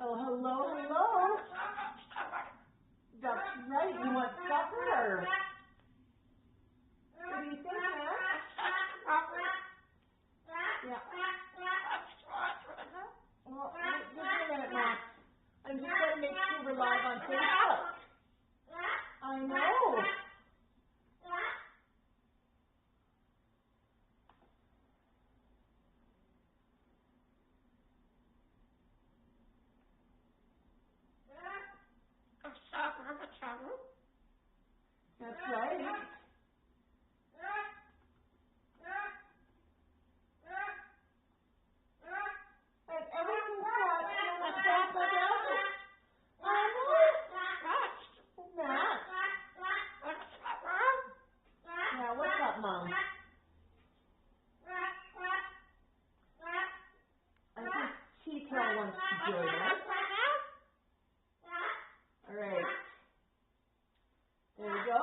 Oh, hello, hello. That's right, you want supper. What do you think, man? Yeah. Well, just a minute, Max. I'm just going to make sure we're live on Facebook. I know. That's right. And everything's got a stuff around it. I know. Max. Yeah, what's up, Mom? I think T-Tail wants to join us. All right. There you go.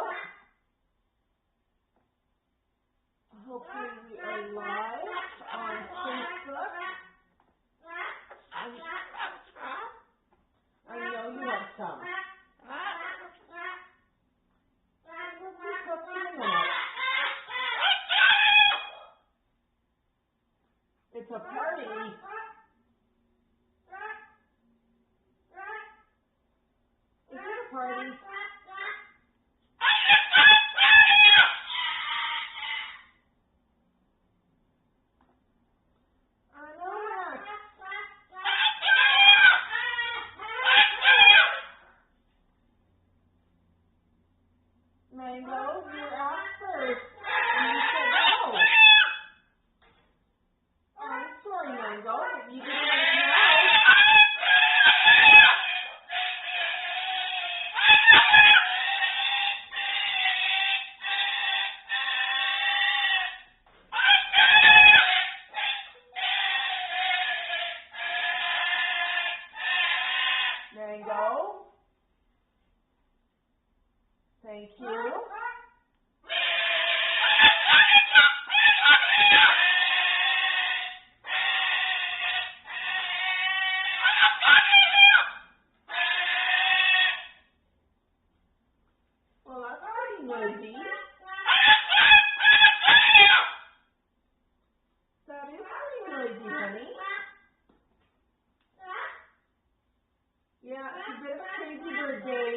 Hopefully we are live on Facebook. I know you have some. We'll be cooking in a minute. It's a party. Is it a party? Mango, you asked first, and you said no. Oh, I'm sorry, Mango, but you didn't know. Mango. Thank you. Well, that's pretty noisy. That is pretty noisy, honey. Yeah, it's a bit of a crazy bird day.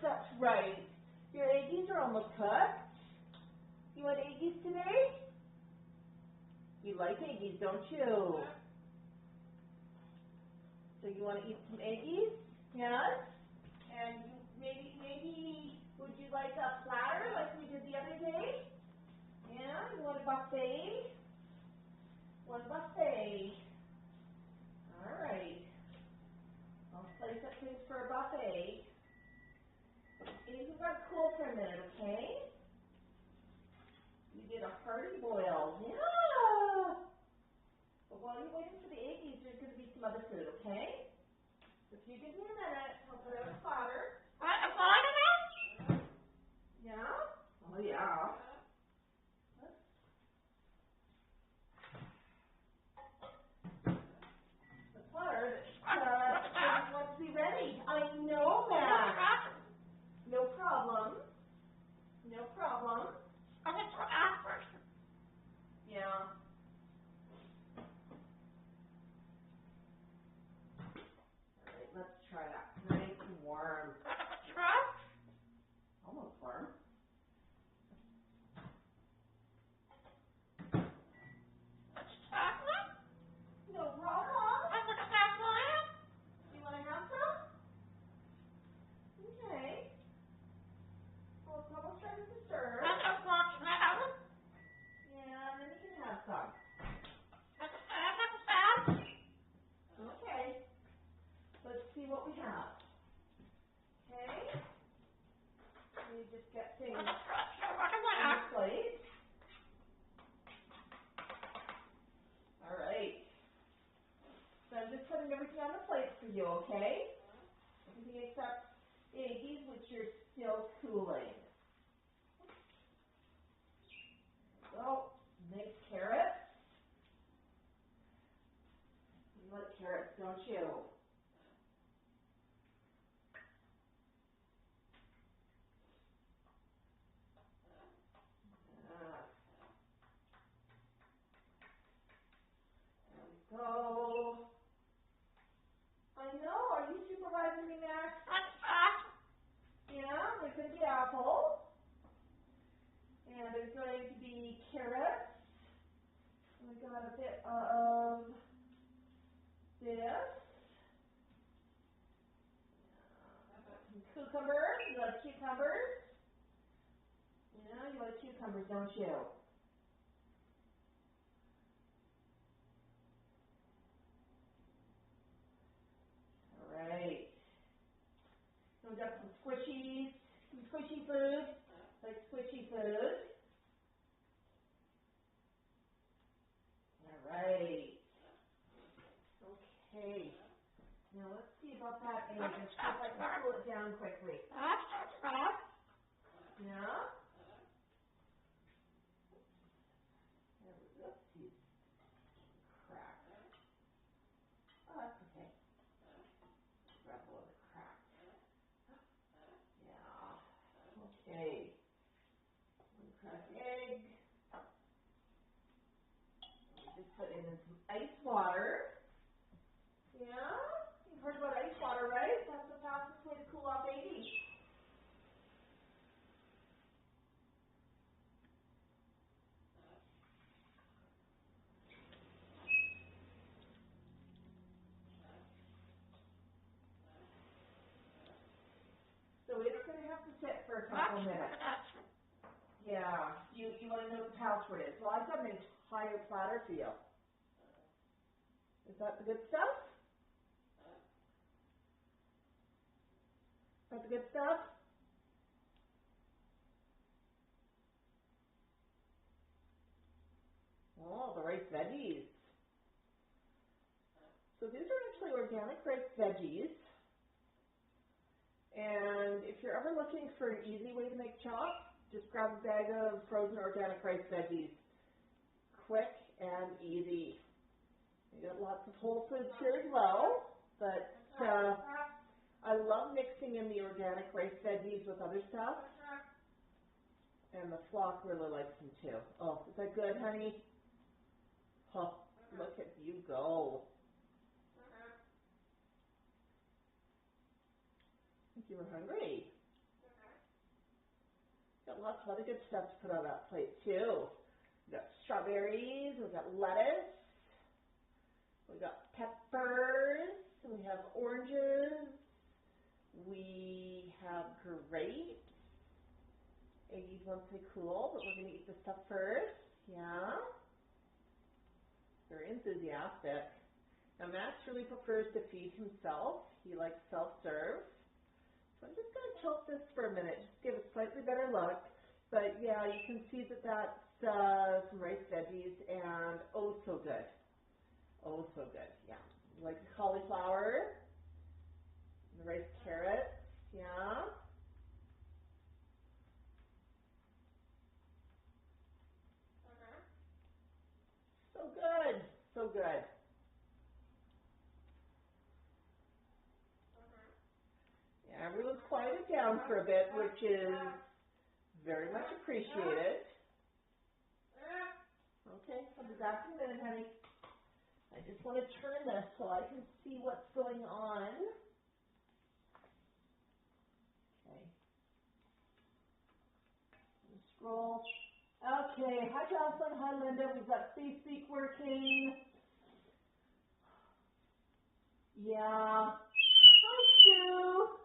That's right. Your eggies are almost cooked. You want eggies today? You like eggies, don't you? So you want to eat some eggies? Yes? And maybe would you like a platter like we did the other day? Yeah? You want a buffet? One buffet. All right. I'll place up things for a buffet. You can run cool for a minute, okay? You get a hearty boil. Yeah! But while you're waiting for the eggies, there's going to be some other food, okay? So if you give me a minute, I'll put out a platter. Yeah? Oh, yeah. The platter that wants to be ready. I know, Max. No problem. No problem. Yeah. All right, let's try that. Nice and warm. Almost warm. No problem. You want to have some? Okay. Well, it's almost ready to serve. okay? Everything except eggies, which are still cooling. So, mixed carrots. You like carrots, don't you? There we go. I know, are you supervising me, Max? Yeah, there's going to be apple. And there's going to be carrots. And we got a bit of this. Some cucumbers. You like cucumbers? Yeah, you like cucumbers, don't you? All right. So we got some squishy food. Like squishy food. All right. Okay. Now let's see about that egg. Let's see if I can cool it down quickly. Yeah? There we go. See. Crack. Oh, that's okay. Grab a little crack. Yeah. Okay. One cracked egg. We just put in some ice water. Yeah? You've heard about ice water, right? That's the fastest way to cool off eggies. So it's going to have to sit for a couple minutes. Yeah. You want to know what the password is? Well, I've got an entire platter for you. Is that the good stuff? Is that the good stuff? Oh, the rice veggies. So these are actually organic rice veggies. And if you're ever looking for an easy way to make chop, just grab a bag of frozen organic rice veggies. Quick and easy. You got lots of whole foods here as well, but I love mixing in the organic rice veggies with other stuff. And the flock really likes them too. Oh, is that good, honey? Oh, look at you go. I think you were hungry. Got lots of other good stuff to put on that plate too. We got strawberries, we got lettuce, we got peppers, we have oranges, we have grapes. Eggies once they cool, but we're going to eat the stuff first. Yeah. Very enthusiastic. Now Max really prefers to feed himself. He likes self-serve. So I'm just going to tilt this for a minute, just give a slightly better look. But yeah, you can see that that's some rice veggies and oh so good. Oh so good, yeah. You like the cauliflower, the rice carrots, yeah. So good, so good. Yeah, everyone's quieted down for a bit, which is very much appreciated. Okay, I'll be back in a minute, honey. I just want to turn this so I can see what's going on. Okay. Scroll. Okay, hi Jocelyn, hi Linda. We've got Stay Speak working. Yeah. Hi Sue.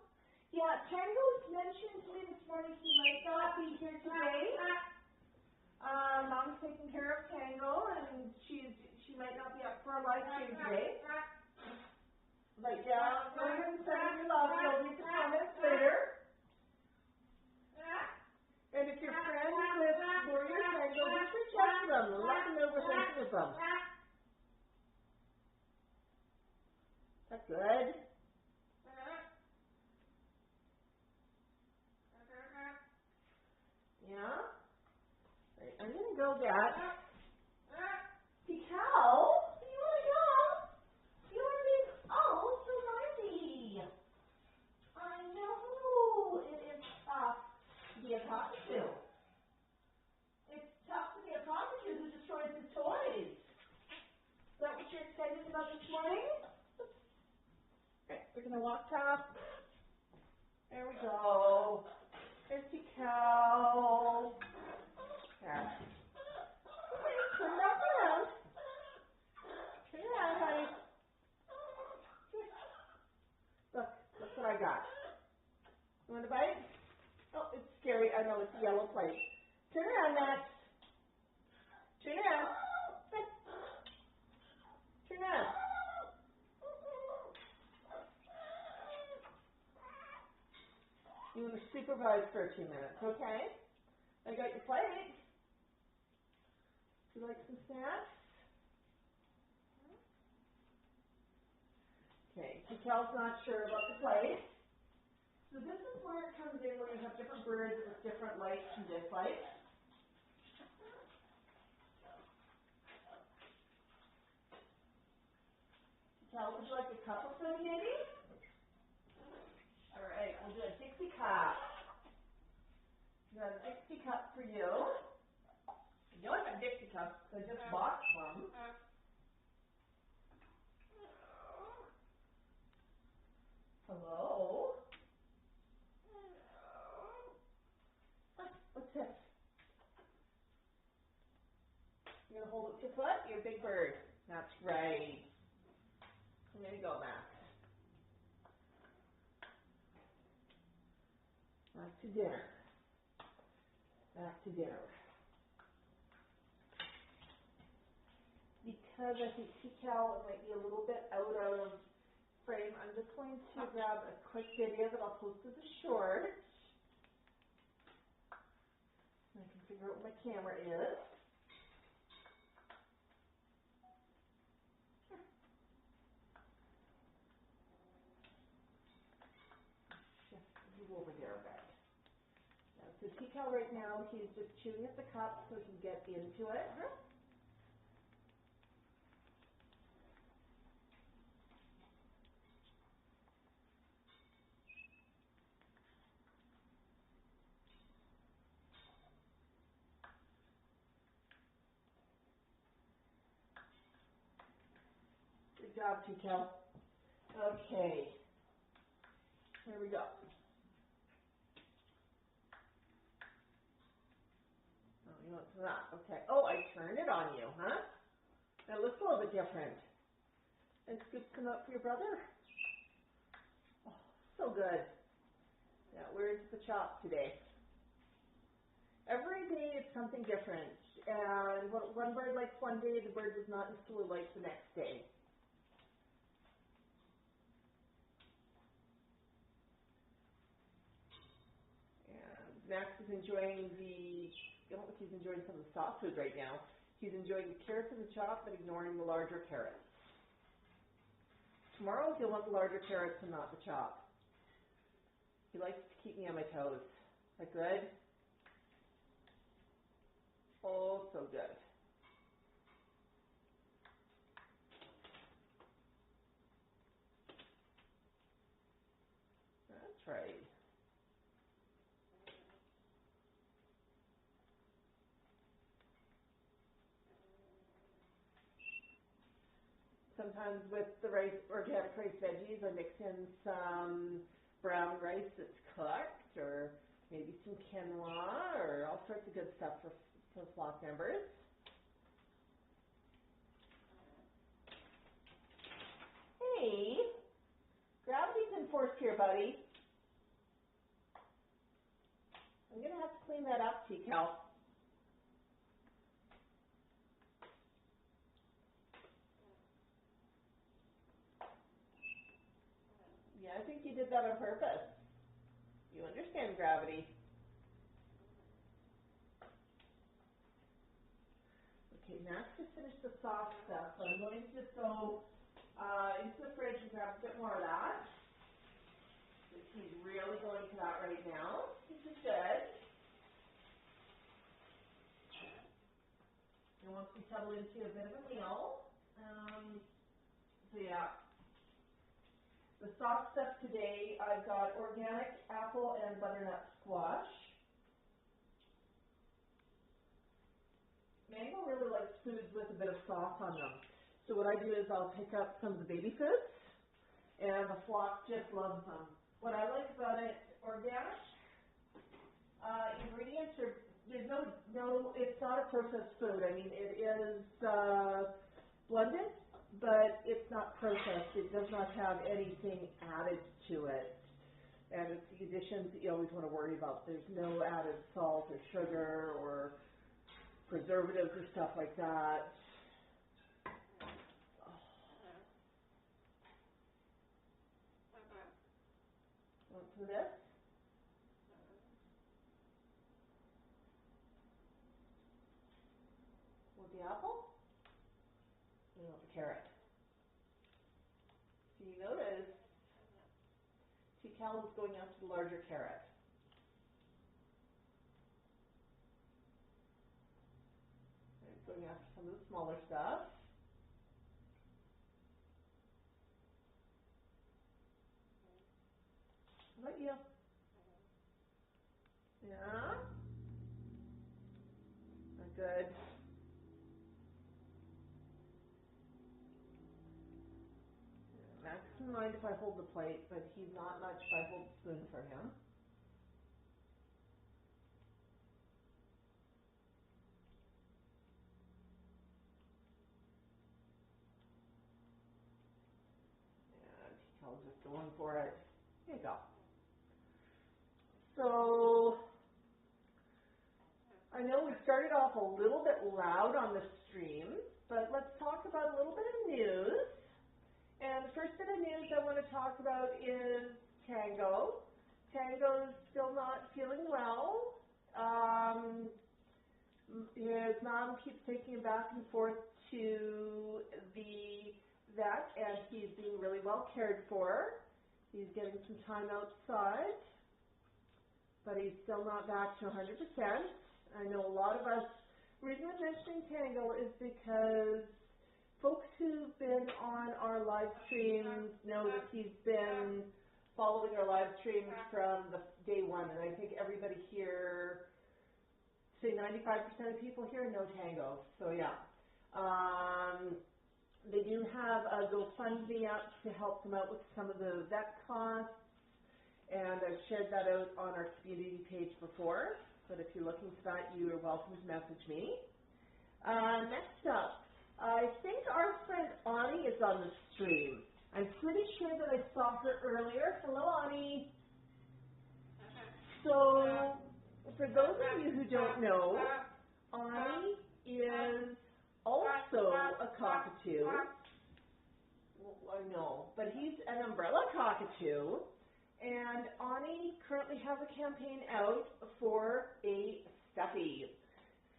Yeah, Tango's mentioned to me this morning he might not be here today. Mom's taking care of Tango, and she might not be up for a live stream today. But yeah, go ahead and send me love. You'll read the comments later. And if you're friends with Warrior Tango, just reach out to them and let them know we're thinking of them. Is that good? can go, Dad. Cal, do you want to go? You want to be, oh, so noisy. I know, it is tough to be a cockatoo. It's tough to be a cockatoo who destroys his toys. Is that what you're excited about this morning? Okay, we're going to walk past. There we go. There's Cal. There. Okay, turn back around. Turn around, honey. Look, look what I got. You want to bite? Oh, it's scary. I know, it's a yellow plate. Turn around, Max. Turn around. Turn around. You want to supervise for a few minutes, okay? I got your plate. Do you like some snacks? Okay, Cal's not sure about the plate. So this is where it comes in when you have different birds with different likes and dislikes. Cal, would you like a cup of food, maybe? All right, we'll do a Dixie cup. We got a Dixie cup for you. You know I got Dixie cups because I just bought one. Hello? What's this? You're going to hold it with your foot? You're a big bird. That's right. There you go, Max. Back to dinner. Back to dinner. Because I think Cal might be a little bit out of frame, I'm just going to grab a quick video that I'll post as a short. I can figure out where my camera is. Shift you over there a bit. So Cal right now, he's just chewing at the cup so he can get into it. Good job, Cal. Okay. Here we go. Oh, you want some of that? Okay. Oh, I turned it on you, huh? That looks a little bit different. And scoop some up for your brother. Oh, so good. Yeah, where's the chop today? Every day it's something different. And what one bird likes one day, the bird does not necessarily like the next day. Max is enjoying I don't think he's enjoying some of the soft food right now. He's enjoying the carrots and the chop, but ignoring the larger carrots. Tomorrow he'll want the larger carrots and not the chop. He likes to keep me on my toes. Is that good? Oh, so good. That's right. Sometimes with the rice, organic rice veggies, I mix in some brown rice that's cooked, or maybe some quinoa, or all sorts of good stuff for flock members. Hey, gravity's in force here, buddy. I'm going to have to clean that up, Cal. Yeah, I think you did that on purpose. You understand gravity. Okay, Max just finished the soft stuff, so I'm going to just go into the fridge and grab a bit more of that. He's really going to that right now. This is good. once we settle into a bit of a meal. So yeah, the soft stuff today, I've got organic apple and butternut squash. Mango really likes foods with a bit of sauce on them. So what I do is I'll pick up some of the baby foods, and the flock just loves them. What I like about it, organic ingredients are, there's no, it's not a processed food. I mean, it is blended, but it's not processed. It does not have anything added to it. And it's the additions that you always want to worry about. There's no added salt or sugar or preservatives or stuff like that. Want some of this? Want the apple? You want the carrot. So you notice Cal is going after the larger carrot. He's going after some of the smaller stuff. How about you? Yeah? Good. Max doesn't mind if I hold the plate, but he's not much if I hold the spoon for him. And Cal's just going for it. Here you go. So, I know we started off a little bit loud on the stream, but let's talk about a little bit of news. And the first bit of news I want to talk about is Tango. Tango's still not feeling well. His mom keeps taking him back and forth to the vet, and he's being really well cared for. He's getting some time outside, but he's still not back to 100%. I know a lot of us, the reason I'm mentioning Tango is because folks who've been on our live streams know that he's been following our live streams from the day one, and I think everybody here, say 95% of people here know Tango, so yeah. They do have a GoFundMe up to help them out with some of the vet costs, and I've shared that out on our community page before, but if you're looking for that, you are welcome to message me. Next up, I think our friend Ani is on the stream. I'm pretty sure that I saw her earlier. Hello, Ani. So, for those of you who don't know, Ani is also a cockatoo. Well, I know, but he's an umbrella cockatoo. And Ani currently has a campaign out for a stuffy.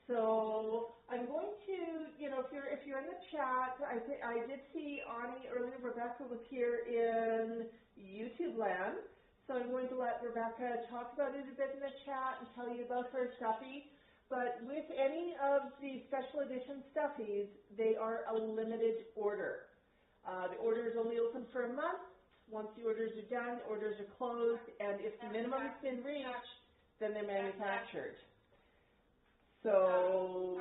So I'm going to, if you're in the chat, I did see Ani earlier. Rebecca was here in YouTube land. So I'm going to let Rebecca talk about it a bit in the chat and tell you about her stuffy. But with any of the special edition stuffies, they are a limited order. The order is only open for a month. Once the orders are done, orders are closed, and if the minimum has been reached, then they're manufactured. So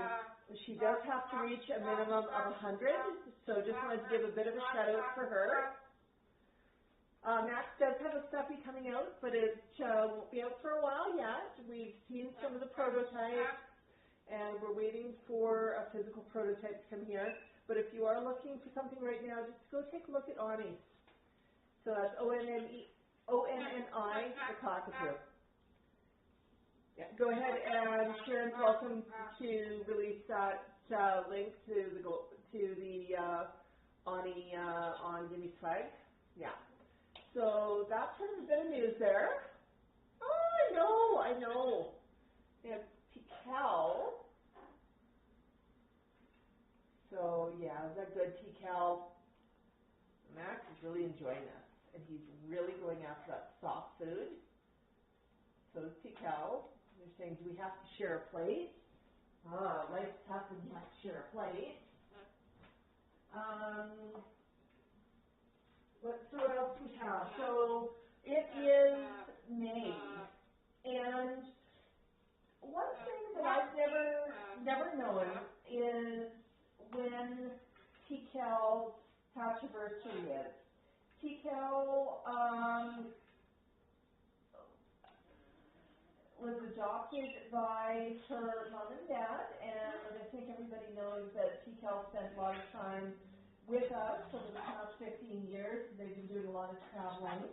she does have to reach a minimum of 100, so just wanted to give a bit of a shout out for her. Max does have a stuffy coming out, but it won't be out for a while yet. We've seen some of the prototypes, and we're waiting for a physical prototype to come here. But if you are looking for something right now, just go take a look at Ani. So that's O-N-N-I, the cockatoo. Yeah, go ahead, and Sharon's welcome to release that link to the Ani on Gimme Swag. Yeah. So that's sort of a bit of news there. Oh, I know. Yeah, T-Cal. So yeah, is that good, T-Cal? Max is really enjoying this, and he's really going after that soft food. So is T-Cal. They're saying, do we have to share a plate? Life's tough and much. share a plate. What else do we have? So it is May, and one thing that I've never known is when T-Cal's hatchiversary is. T-Cal was adopted by her mom and dad, and I think everybody knows that T-Cal spent a lot of time with us over the past 15 years. They've been doing a lot of traveling,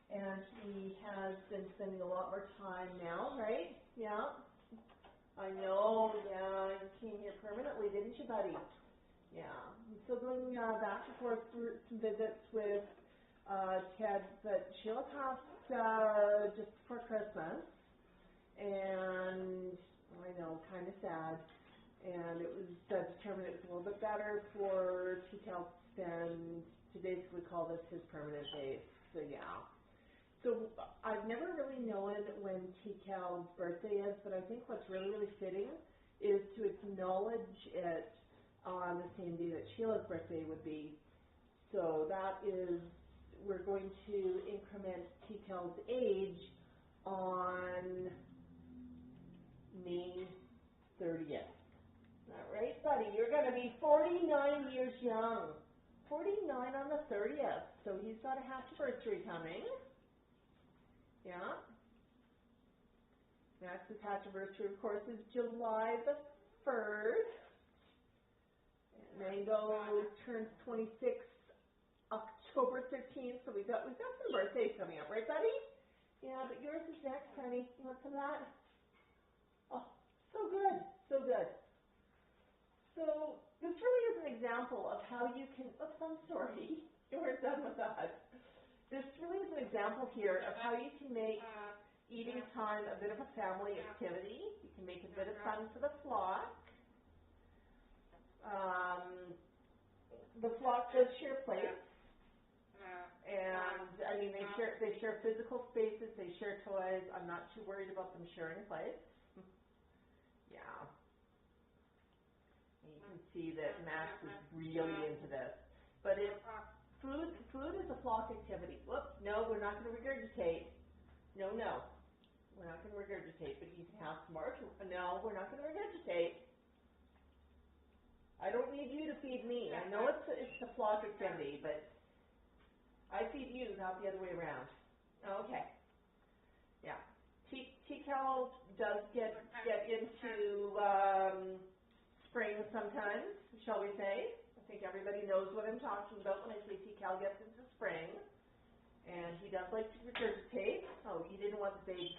and he has been spending a lot more time now, right? Yeah. I know, yeah, you came here permanently, didn't you, buddy? Yeah. I'm still going back and forth for some visits with Ted, but Sheila passed just before Christmas, and I know, kind of sad. And it was determined it was a little bit better for T-Cal to basically call this his permanent base. So yeah. So I've never really known when T-Cal's birthday is, but I think what's really, really fitting is to acknowledge it on the same day that Sheila's birthday would be. So that is, we're going to increment T-Cal's age on May 30th. All right, buddy, you're going to be 49 years young. 49 on the 30th. So he's got a hatchiversary coming. Yeah. Max's hatchiversary, of course, is July the 3rd. Mango turns 26 October 13th. So we've got some birthdays coming up, right, buddy? Yeah, but yours is next, honey. You want some of that? Oh, so good, so good. So this really is an example of how you can, oops, I'm sorry, we're done with that. This really is an example here of how you can make eating time a bit of a family activity. You can make a bit of fun for the flock. The flock does share plates. And, I mean, they share physical spaces, they share toys. I'm not too worried about them sharing plates. Yeah. You can see that Max is really into this. But food is a flock activity. Whoops, no, we're not going to regurgitate. No, we're not going to regurgitate, but you can have some more. No, we're not going to regurgitate. I don't need you to feed me. I know it's a flock activity, but I feed you, not the other way around. Okay. Yeah. T-Cal does get into spring sometimes, shall we say. I think everybody knows what I'm talking about when I say T-Cal gets into spring. And he does like to regurgitate. Oh, you didn't want the big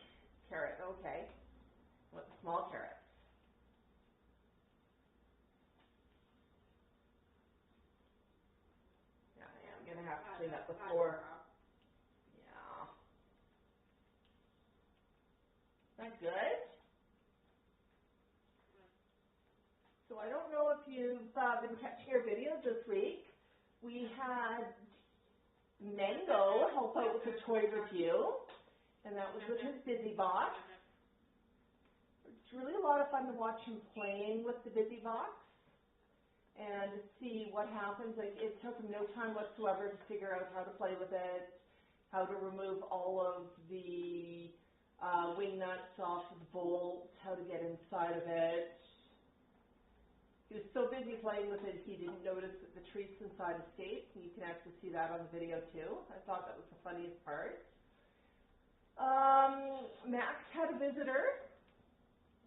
carrot. Okay. You want the small carrots. Yeah, I'm going to have to clean up the floor. Yeah. Is that good? So I don't know if you've been catching your videos this week. We had Mango help out with the toy review, and that was with his Busy Box. It's really a lot of fun to watch him playing with the Busy Box and to see what happens. Like, it took him no time whatsoever to figure out how to play with it, how to remove all of the wing nuts off of the bolts, how to get inside of it. He was so busy playing with it, he didn't notice that the treats inside escaped, and you can actually see that on the video too. I thought that was the funniest part. Max had a visitor.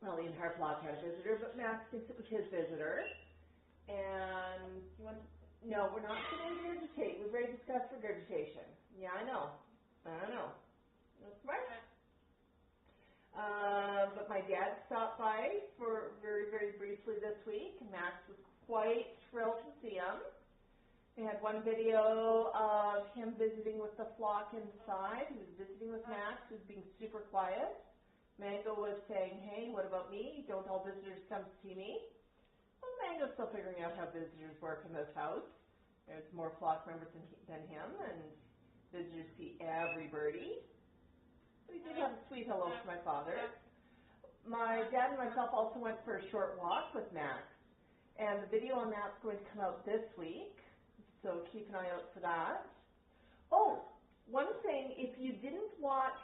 Well, the entire flock had a visitor, but Max thinks it was his visitor. And no, we're not going to regurgitate. We've already discussed regurgitation. Yeah, I know. That's right. But my dad stopped by for very, very briefly this week. Max was quite thrilled to see him. We had one video of him visiting with the flock inside. He was visiting with Max, who was being super quiet. Mango was saying, hey, what about me? Don't all visitors come to see me? Well, Mango's still figuring out how visitors work in this house. There's more flock members than him, and visitors see every birdie. We did have a sweet hello from my father. My dad and myself also went for a short walk with Max. And the video on that's going to come out this week, so keep an eye out for that. Oh, one thing, if you didn't watch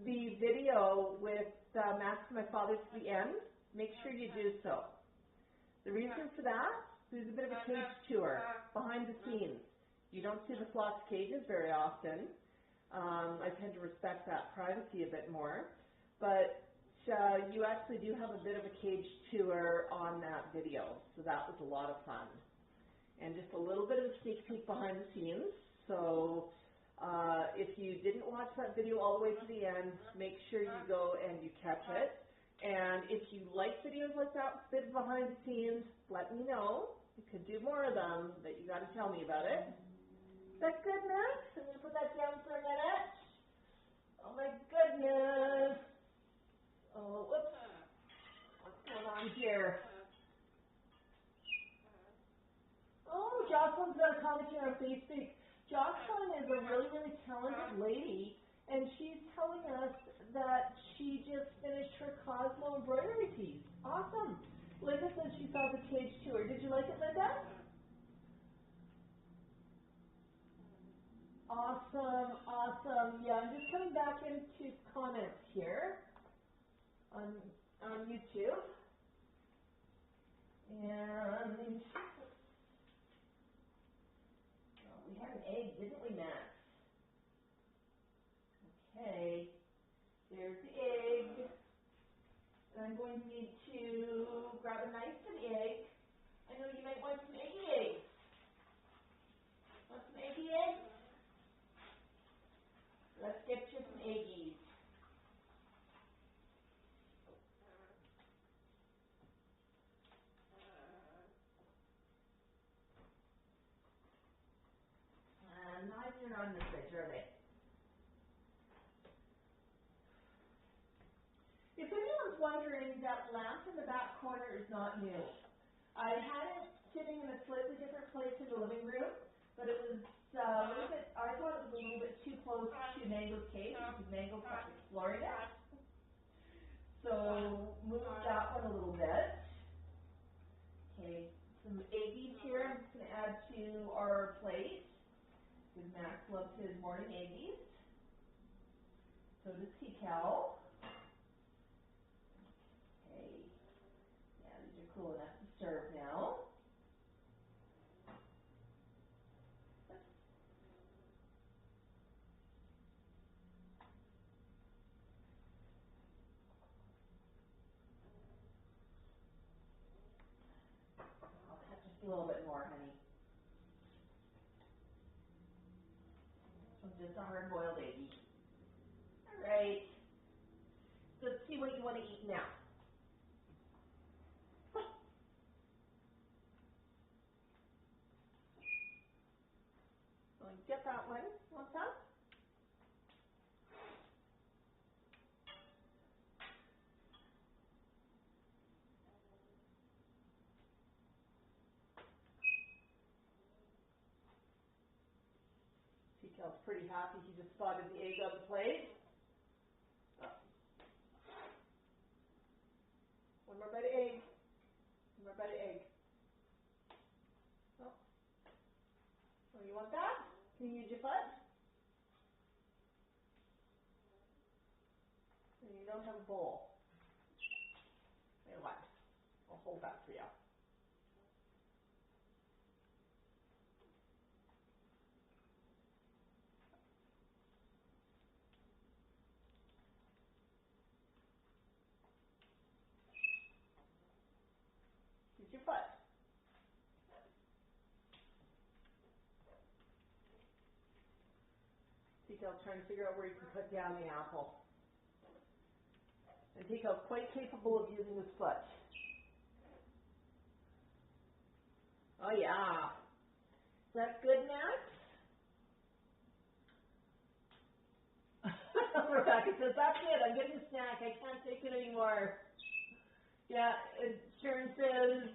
the video with Max and my father to the end, make sure you do so. The reason for that, there's a bit of a cage tour behind the scenes. You don't see the flock's cages very often. I tend to respect that privacy a bit more, but you actually do have a bit of a cage tour on that video, so that was a lot of fun. And just a little bit of a sneak peek behind the scenes. So if you didn't watch that video all the way to the end, make sure you go and you catch it. And if you like videos like that, bit behind the scenes, let me know. We could do more of them, but you got to tell me about it. Is that good, Max? I'm going to put that down for a minute. Oh my goodness. Oh, whoops. What's going on here? Oh, Jocelyn's got a comment here on Facebook. Jocelyn is a really, really talented lady, and she's telling us that she just finished her Cosmo embroidery piece. Awesome. Linda says she saw the cage tour. Did you like it, Linda? Awesome, awesome. Yeah, I'm just coming back into comments here on YouTube. And we had an egg, didn't we, Max? Okay, there's the egg. And I'm going to need to grab a knife for the egg. I know you might want some eggy eggs. Want some eggy eggs? Let's get you some eggies. Neither are on the fridge, are they? If anyone's wondering, that lamp in the back corner is not new. I had it sitting in a slightly different place in the living room, but it was a little bit, I thought it was a little bit too close to Mango's cage because Mango kept exploring it. So moved that one a little bit. Okay, some eggies here I'm just going to add to our plate. Because Max loves his morning eggies. So does Cal. Okay. Yeah, these are cool enough to serve now. I'll cut just a little bit more, honey. Just a hard-boiled eggie. All right. Let's see what you want to eat now. So get that one. Want that? Cal's pretty happy. He just spotted the egg on the plate. Oh. One more bite of egg. One more bite of egg. Oh. Oh, you want that? Can you use your foot? And you don't have a bowl. You know what? I'll hold that for you. Use your foot. Tico's trying to figure out where you can put down the apple. And Tico's quite capable of using his foot. Oh yeah. Is that good, Max? Rebecca says, that's it, I'm getting a snack, I can't take it anymore. Yeah, Sharon says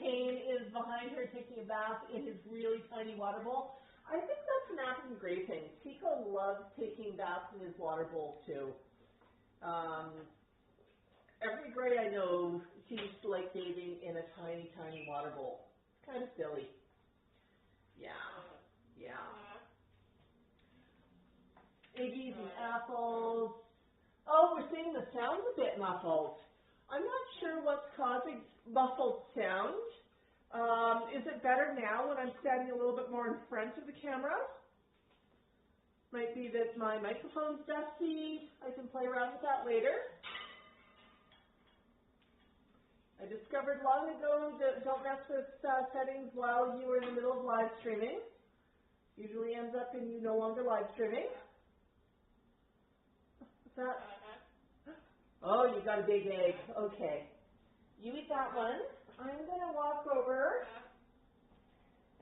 Kane is behind her taking a bath in his really tiny water bowl. I think that's an African gray thing. Tico loves taking baths in his water bowl too. Every gray I know seems to like bathing in a tiny tiny, tiny water bowl. It's kind of silly. Yeah, yeah. Eggies and apples. Oh, we're seeing the sound's a bit muffled. I'm not sure what's causing muffled sound. Is it better now when I'm standing a little bit more in front of the camera? Might be that my microphone's dusty. I can play around with that later. I discovered long ago that don't mess with settings while you are in the middle of live streaming. Usually ends up in you no longer live streaming. What's that? Oh, you got a big egg. Okay. You eat that one. I'm going to walk over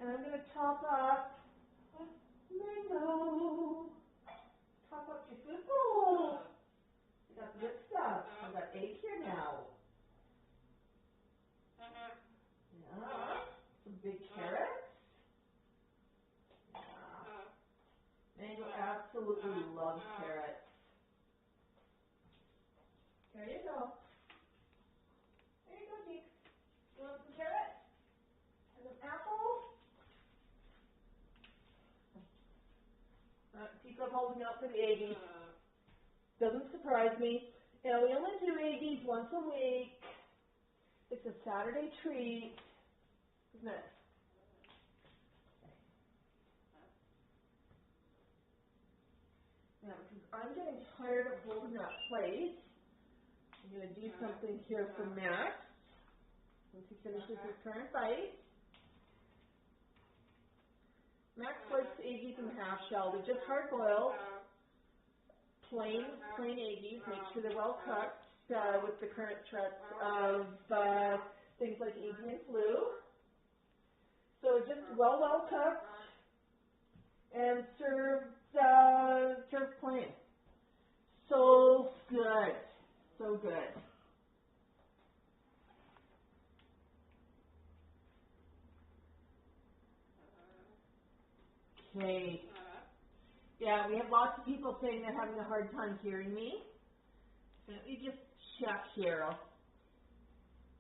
and I'm going to top up mango. Top up your food bowl. I got good stuff. I got egg here now. Yeah. Some big carrots. Yeah. Mango absolutely loves carrots. There you go. There you go, Deke. You want some carrots? And an apple? Keep up holding out for the Aggies. Doesn't surprise me. Now, we only do Aggies once a week. It's a Saturday treat, isn't it? Now, because I'm getting tired of holding that plate, I'm going to do something here for Max once he finishes his current bite. Max likes Aggies in the half shell. They're just hard boiled, plain Aggies. Make sure they're well cooked with the current threats of things like avian flu. So just well cooked and served plain. So good. So good. Okay. Yeah, we have lots of people saying they're having a hard time hearing me. So let me just check here.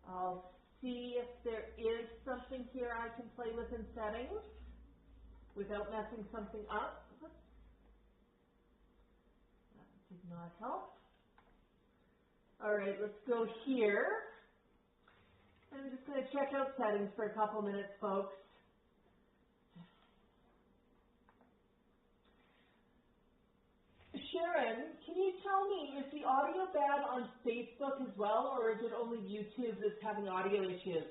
I'll see if there is something here I can play with in settings without messing something up. That did not help. All right, let's go here. I'm just going to check out settings for a couple minutes, folks. Sharon, can you tell me, is the audio bad on Facebook as well, or is it only YouTube that's having audio issues?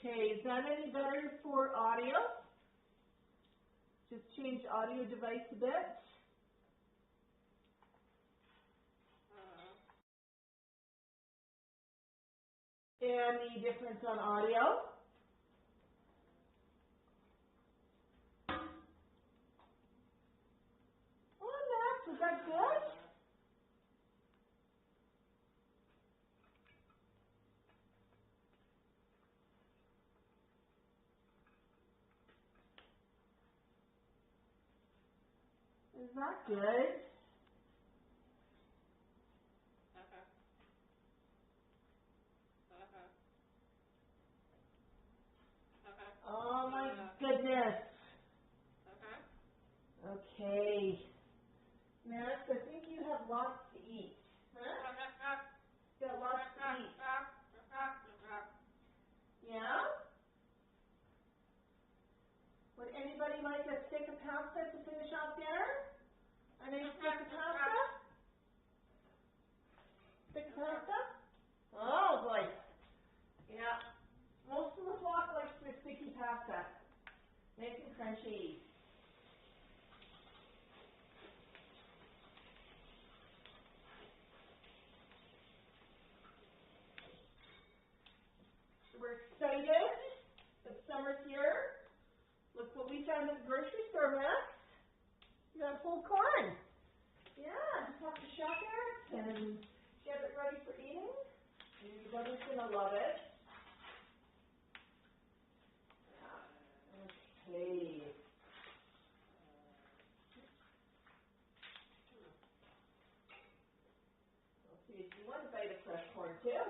Okay, is that any better for audio? Just change audio device a bit. Any difference on audio? Oh, Max, is that good? Is that good? goodness. Okay. Max, I think you have lots to eat. Huh? You got lots to eat. Yeah? Would anybody like a stick of pasta to finish off dinner? A nice stick of pasta? Stick of pasta? Oh boy. Yeah. Most of the flock likes the sticky pasta. Nice and crunchy. We're excited that summer's here. Look what we found at the grocery store, Max. You got whole corn. Yeah, just have to shuck it and get it ready for eating. Your brother's gonna love it. Okay. Let's see if you want to bite of fresh corn too.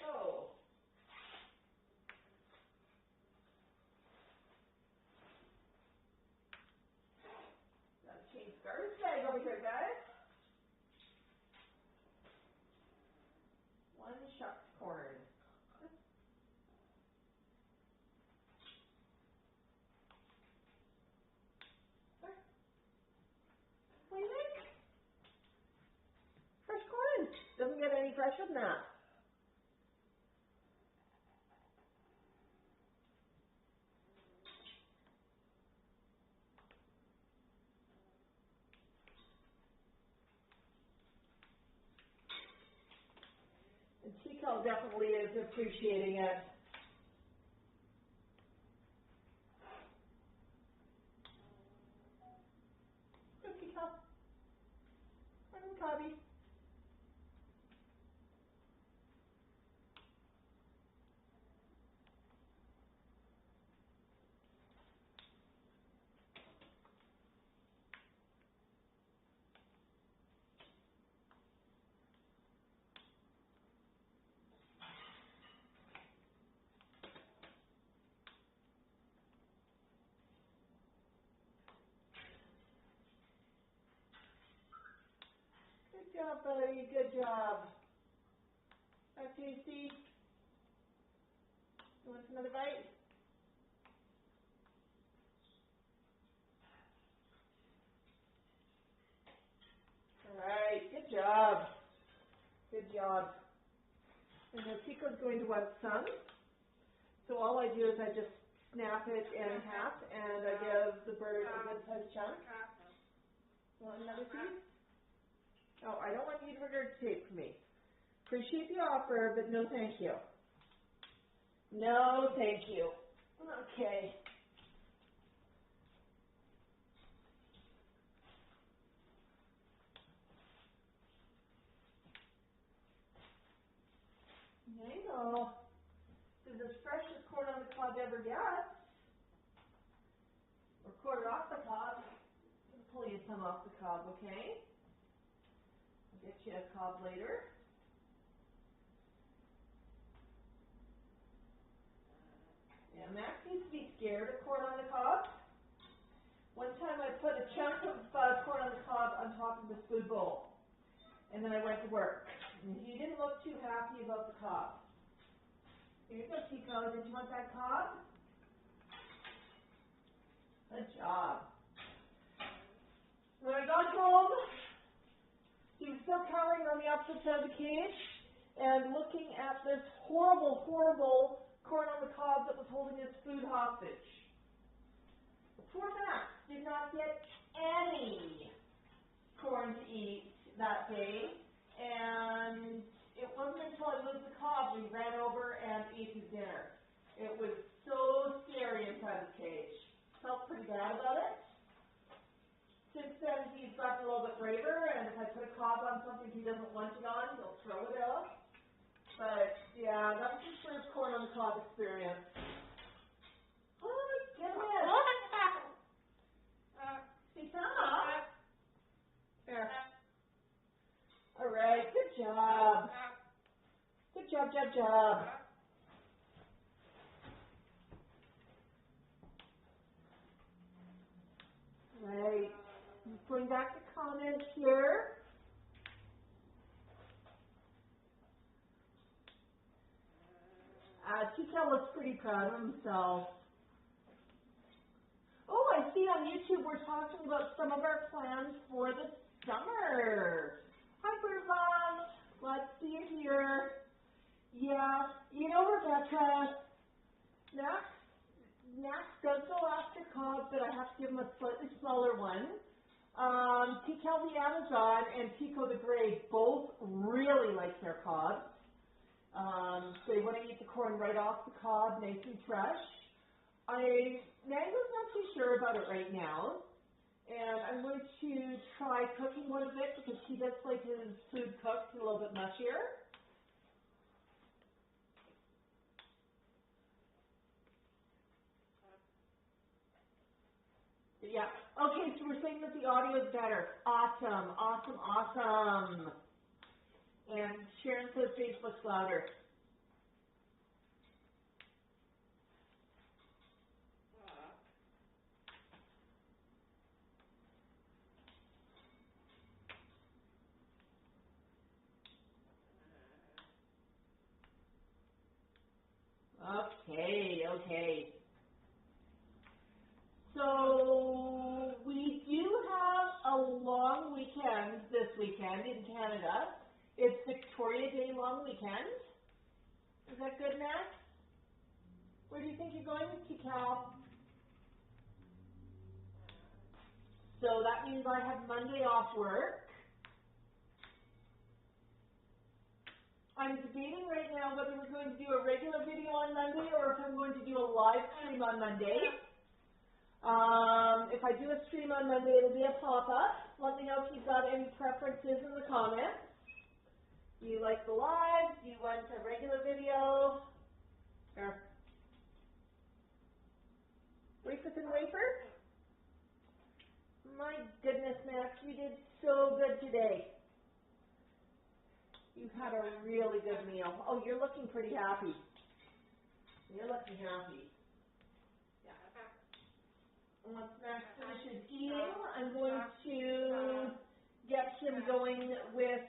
Oh. Gotta change garbage bag over here, guys. One shucked corn. What do you think? Fresh corn. Doesn't get any fresher than that. And Chico definitely is appreciating it. Good, Chico. Cubby. Good job, buddy. Good job. That tasty? You want another bite? All right. Good job. Good job. And now Chico's going to want some. So all I do is I just snap it in half and I give the bird a good sized chunk. Want another piece? Oh, I don't want you to regurgitate for me. Appreciate the offer, but no thank you. No thank you. Okay. There you go. This is as fresh as corn on the cob ever gets. Or quarter off the cob. I'm going to pull you some off the cob, okay? I'll get you a cob later. Yeah, Max needs to be scared of corn on the cob. One time I put a chunk of corn on the cob on top of his food bowl. And then I went to work. And he didn't look too happy about the cob. Here you go, Chico. Did you want that cob? Good job. When I got home, he was still cowering on the opposite side of the cage and looking at this horrible, horrible corn on the cob that was holding his food hostage. Poor Max did not get any corn to eat that day, and it wasn't until I moved the cob we ran over and ate his dinner. It was so scary inside the cage. Felt pretty bad about it. Since then, he's gotten a little bit braver, and if I put a cob on something he doesn't want it on, he'll throw it out. But, yeah, that was his first corn on the cob experience. Oh, get him in. See, Tom? There. All right, good job. Good job, job. Right. Just going back to comments here. Tika looks pretty proud of himself. Oh, I see on YouTube we're talking about some of our plans for the summer. Hi, Bertha. Glad to see you here. Yeah, you know, Rebecca, Snax does go after cod, but I have to give him a slightly smaller one. Tico the Amazon and Tico the Gray both really like their cod. They want to eat the corn right off the cob, nice and fresh. Mango's not too sure about it right now, and I'm going to try cooking one of it because he does like his food cooked a little bit mushier. Yeah. Okay, so we're saying that the audio is better. Awesome, awesome, awesome. And Sharon says Facebook's louder. Okay. So we do have a long weekend this weekend in Canada. It's Victoria Day long weekend. Is that good, Matt? Where do you think you're going, Cal? So that means I have Monday off work. I'm debating right now whether we're going to do a regular video on Monday or if I'm going to do a live stream on Monday. If I do a stream on Monday, it'll be a pop-up. Let me know if you've got any preferences in the comments. Do you like the live? Do you want a regular video? Or wafer thin wafer? My goodness, Max, you did so good today. You had a really good meal. Oh, you're looking pretty happy. You're looking happy. Once Max finishes eating, I'm going to get him going with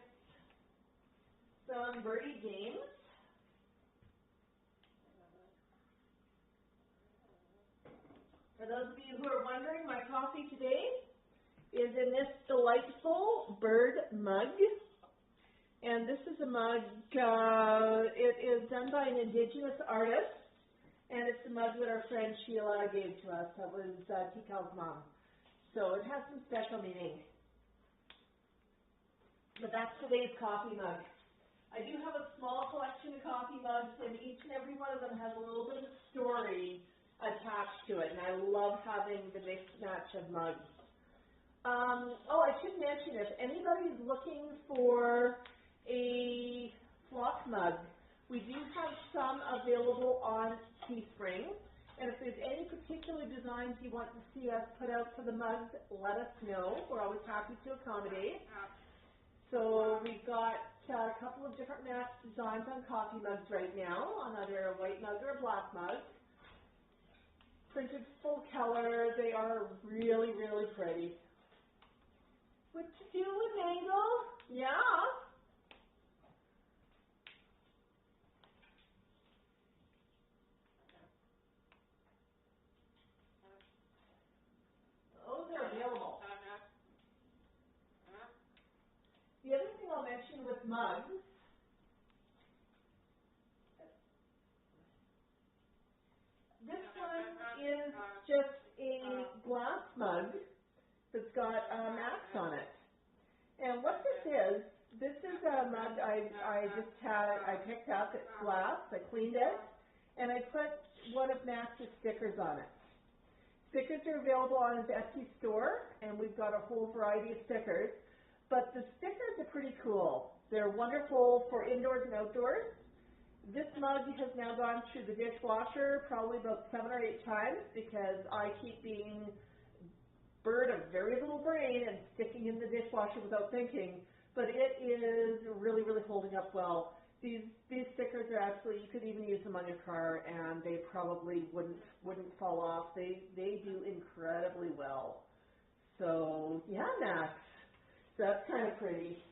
some birdie games. For those of you who are wondering, my coffee today is in this delightful bird mug. And this is a mug, it is done by an Indigenous artist. And it's the mug that our friend Sheila gave to us. That was Tikal's mom. So it has some special meaning. But that's today's coffee mug. I do have a small collection of coffee mugs, and each and every one of them has a little bit of story attached to it. And I love having the mixed match of mugs. Oh, I should mention, if anybody's looking for a flock mug, we do have some available on Teespring, and if there's any particular designs you want to see us put out for the mugs, let us know. We're always happy to accommodate. So we've got a couple of different match designs on coffee mugs right now, on either a white mug or a black mug. Printed full color. They are really, really pretty. What you doing, Mango? Yeah. Those are available. The other thing I'll mention with mugs, this one is just a glass mug that's got a max on it. And what this is a mug I picked up. It's glass. I cleaned it, and I put one of Max's stickers on it. Stickers are available on his Etsy store, and we've got a whole variety of stickers. But the stickers are pretty cool. They're wonderful for indoors and outdoors. This mug has now gone through the dishwasher probably about 7 or 8 times because I keep being bird of very little brain and sticking in the dishwasher without thinking. But it is really, really holding up well. These stickers are actually, you could even use them on your car and they probably wouldn't fall off. They do incredibly well. So, yeah, Max. So that's kind of pretty.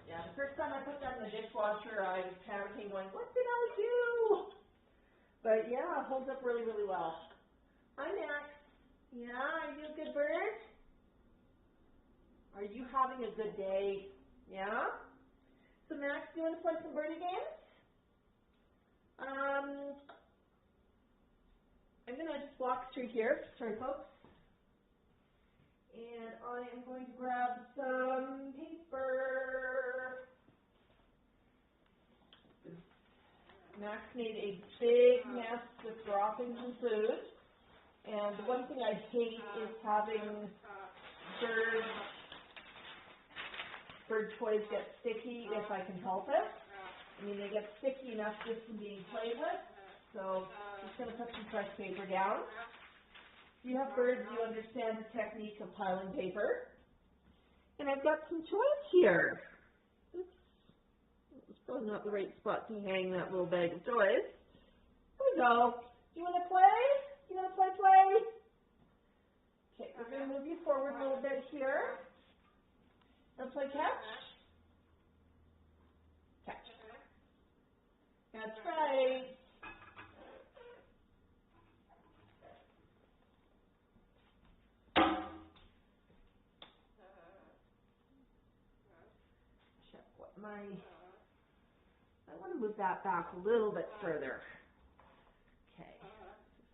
Yeah, the first time I put that in the dishwasher, I was panicking, going, what did I do? But yeah, it holds up really, really well. Hi, Max. Yeah, are you a good bird? Are you having a good day? Yeah? So, Max, do you want to play some birdie games? I'm going to just walk through here. Sorry, folks. And I am going to grab some paper. Max made a big mess with droppings and food. And the one thing I hate is having bird toys get sticky if I can help it. I mean, they get sticky enough just from being played with. So I'm just going to put some fresh paper down. If you have birds, you understand the technique of piling paper. And I've got some toys here. Oops. It's probably not the right spot to hang that little bag of toys. There we go. Do you want to play? You want to play? Okay, we're going to move you forward a little bit here. Let's play catch. Catch. That's right. Check what I want to move that back a little bit further. Okay.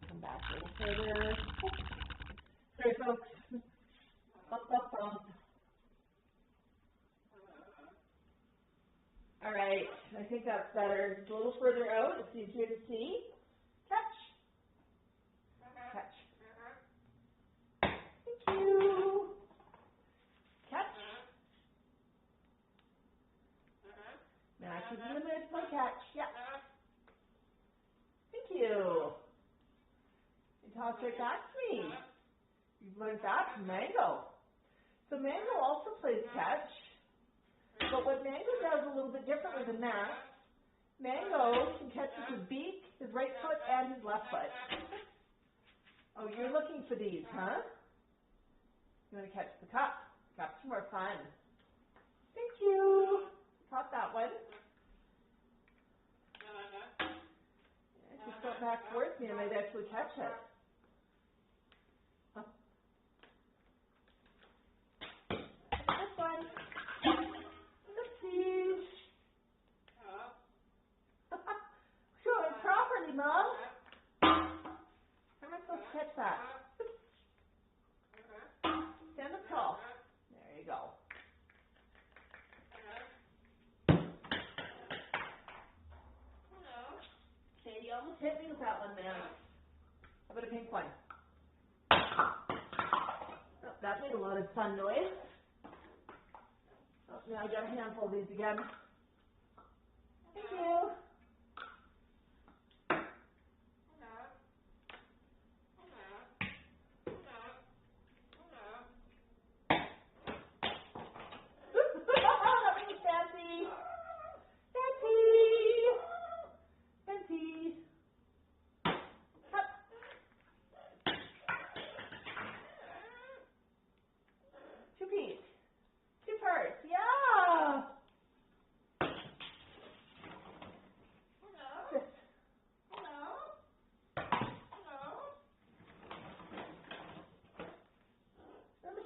Come back a little further. Sorry, folks. Bump. All right, I think that's better. Just a little further out, it's easier to see. Catch. Thank you. Catch. Max is in the mood for catch. Yeah. Thank you. You toss right back to me. You've learned that from Mango. So Mango also plays catch. But what Mango does a little bit differently than Max, Mango can catch with his beak, his right foot, and his left foot. Oh, you're looking for these, huh? You want to catch the cup? Cups are more fun. Thank you. Caught that one. Yeah, just go back towards me and I'd actually catch it. Oh. This one. Oopsies. Show it properly, Mom. How am I supposed to catch that? Stand up tall. There you go. Okay, you almost hit me with that one, man. How about a pink one? Oh, that made a lot of fun noise. Oh, now I got a handful of these again. Thank you.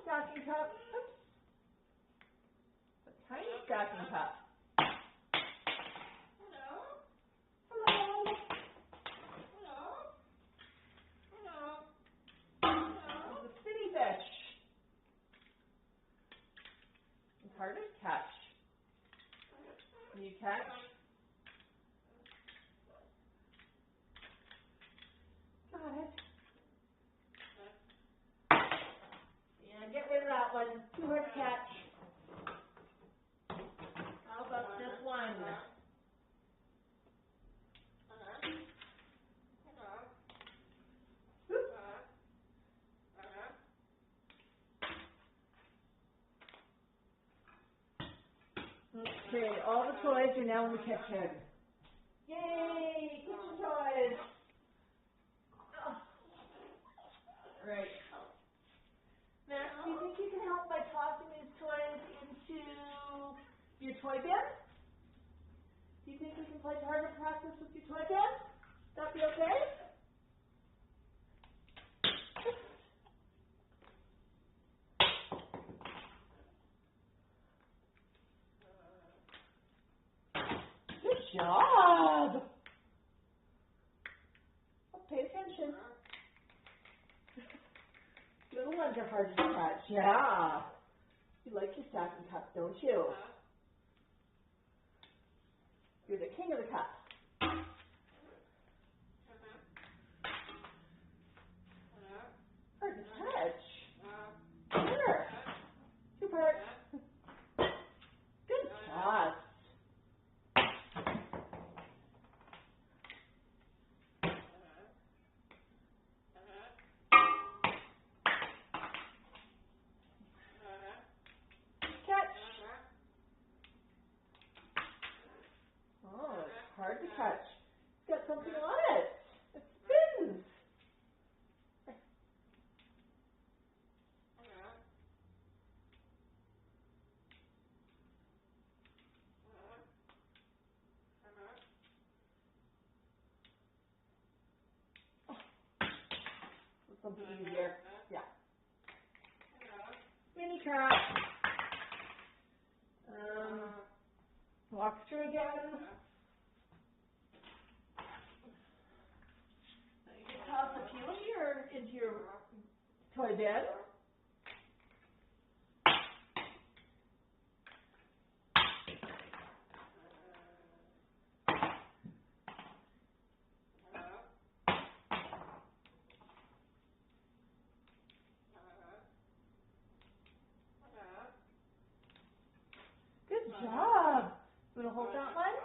Stocking cup. Oops. A tiny stocking cup. Hello. There's a city fish. It's hard to catch. Can you catch? Got it. Get rid of that one. Too hard to catch. How about this one? Okay, all the toys are now in the kitchen. Yay! your toy bin? Do you think we can play target practice with your toy bin? That be okay? Good job. Oh, pay attention. Little ones are hard to catch. Yeah. You like your stacking cups, don't you? You're the king of the cup. Hard to catch. Here. Two parts. Good job. Catch. Oh, it's hard to catch. It's got something on it. It spins. Something easier. Yeah. Mini trap. Walk through again. You can toss a Plushie or into your toy bin. Good job. You want to hold that one?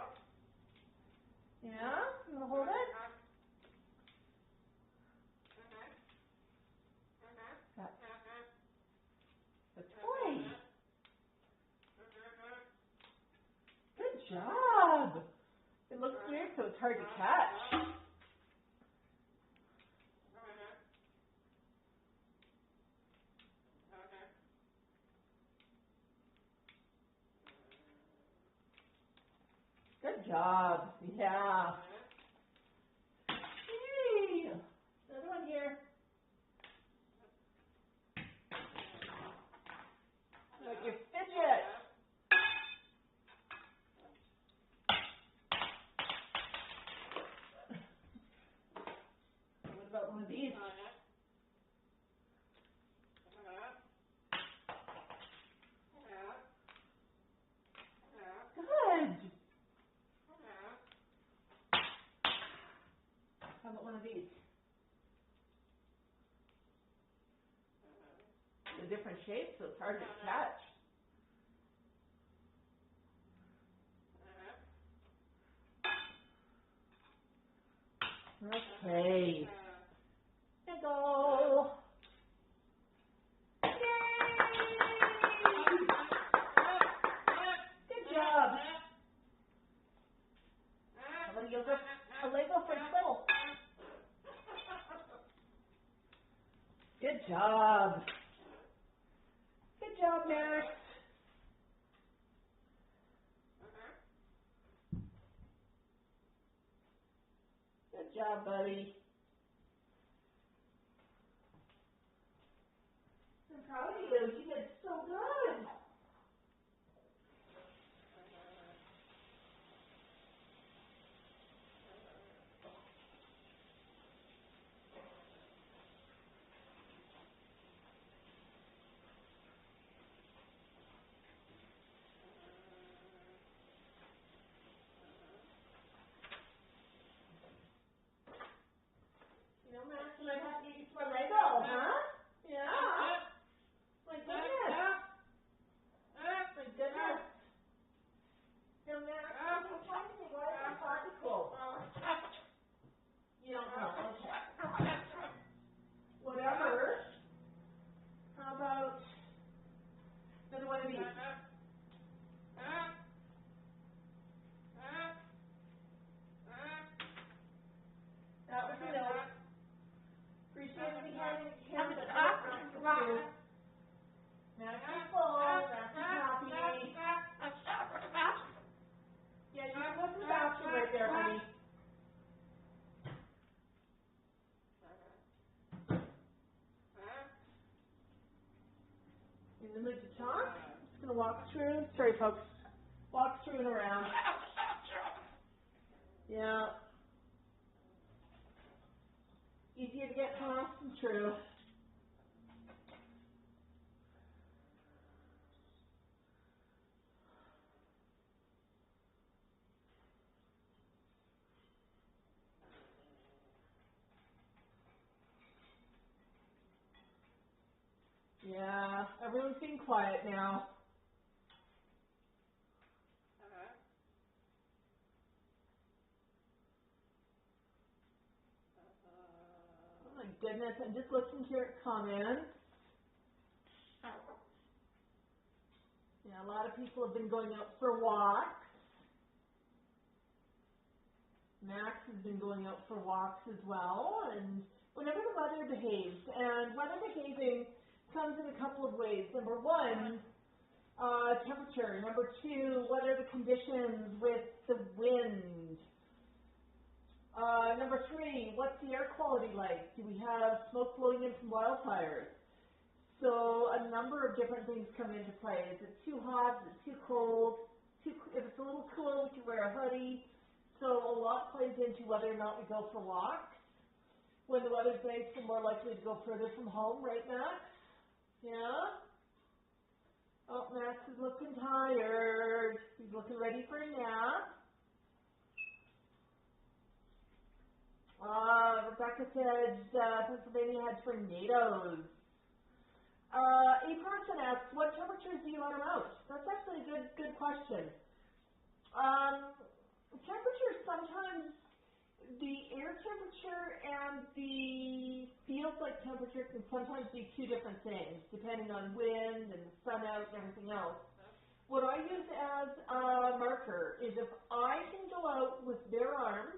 Yeah? You want to hold it? That's a toy. Good job. It looks weird, so it's hard to catch. Good job. Yeah. Yay. Another one here. Like your fidget. What about one of these? Good. How about one of these? A different shape, so it's hard to catch. Okay. There you go. Yay! Good job. Somebody gives us a Lego for Twiddle. Good job. Good job, Max. Good job, buddy. I'm proud of you. You did so good. You know, Max, and I have to use my Lego, huh? Yeah. Like that. walk through? Sorry, folks. Walk through and around. Yeah. Easier to get past and through. Yeah, everyone's being quiet now. Oh my goodness, I'm just looking here at comments. Yeah, a lot of people have been going out for walks. Max has been going out for walks as well, and whenever the weather behaves, and weather behaving comes in a couple of ways. Number one, temperature. Number two, what are the conditions with the wind? Number three, what's the air quality like? Do we have smoke blowing in from wildfires? So a number of different things come into play. Is it too hot? Is it too cold? If it's a little cool, we can wear a hoodie. So a lot plays into whether or not we go for walks. When the weather's nice, we're more likely to go further from home, right, Max? Yeah? Oh, Max is looking tired. He's looking ready for a nap. Rebecca said Pennsylvania had tornadoes. A person asks, what temperatures do you let them out? That's actually a good question. Temperatures, sometimes the air temperature and the feels like temperature can sometimes be two different things, depending on wind and the sun out and everything else. What I use as a marker is if I can go out with bare arms,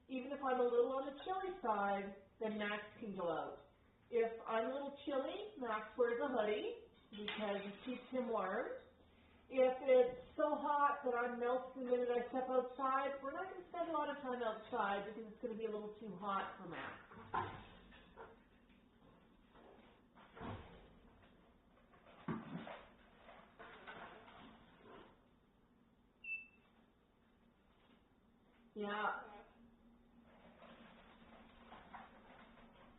even if I'm a little on the chilly side, then Max can go out. If I'm a little chilly, Max wears a hoodie because it keeps him warm. If it's so hot that I'm melting the minute I step outside, we're not going to spend a lot of time outside because it's going to be a little too hot for Max. Yeah.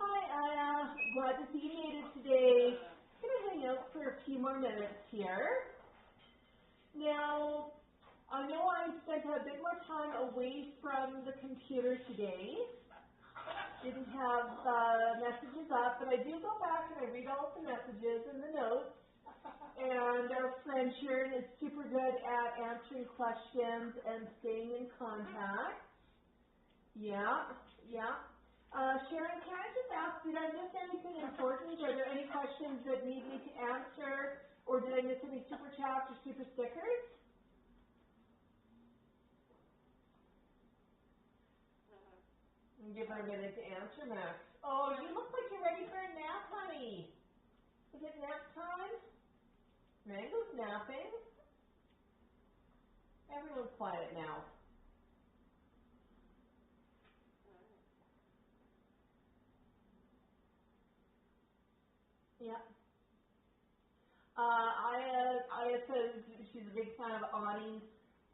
Hi, Aya. Glad to see you made it today. I'm going to hang out for a few more minutes here. Now, I know I spent a bit more time away from the computer today. Didn't have messages up, but I do go back and I read all of the messages and the notes. And our friend Sharon is super good at answering questions and staying in contact. Yeah, yeah. Sharon, can I just ask, did I miss anything important? Are there any questions that need me to answer? Or did I miss any super chats or super stickers? And give her a minute to answer, Max. Oh, you look like you're ready for a nap, honey. Is it nap time? Mango's napping. Everyone's quiet now. Yeah. Aya says she's a big fan of Audie's,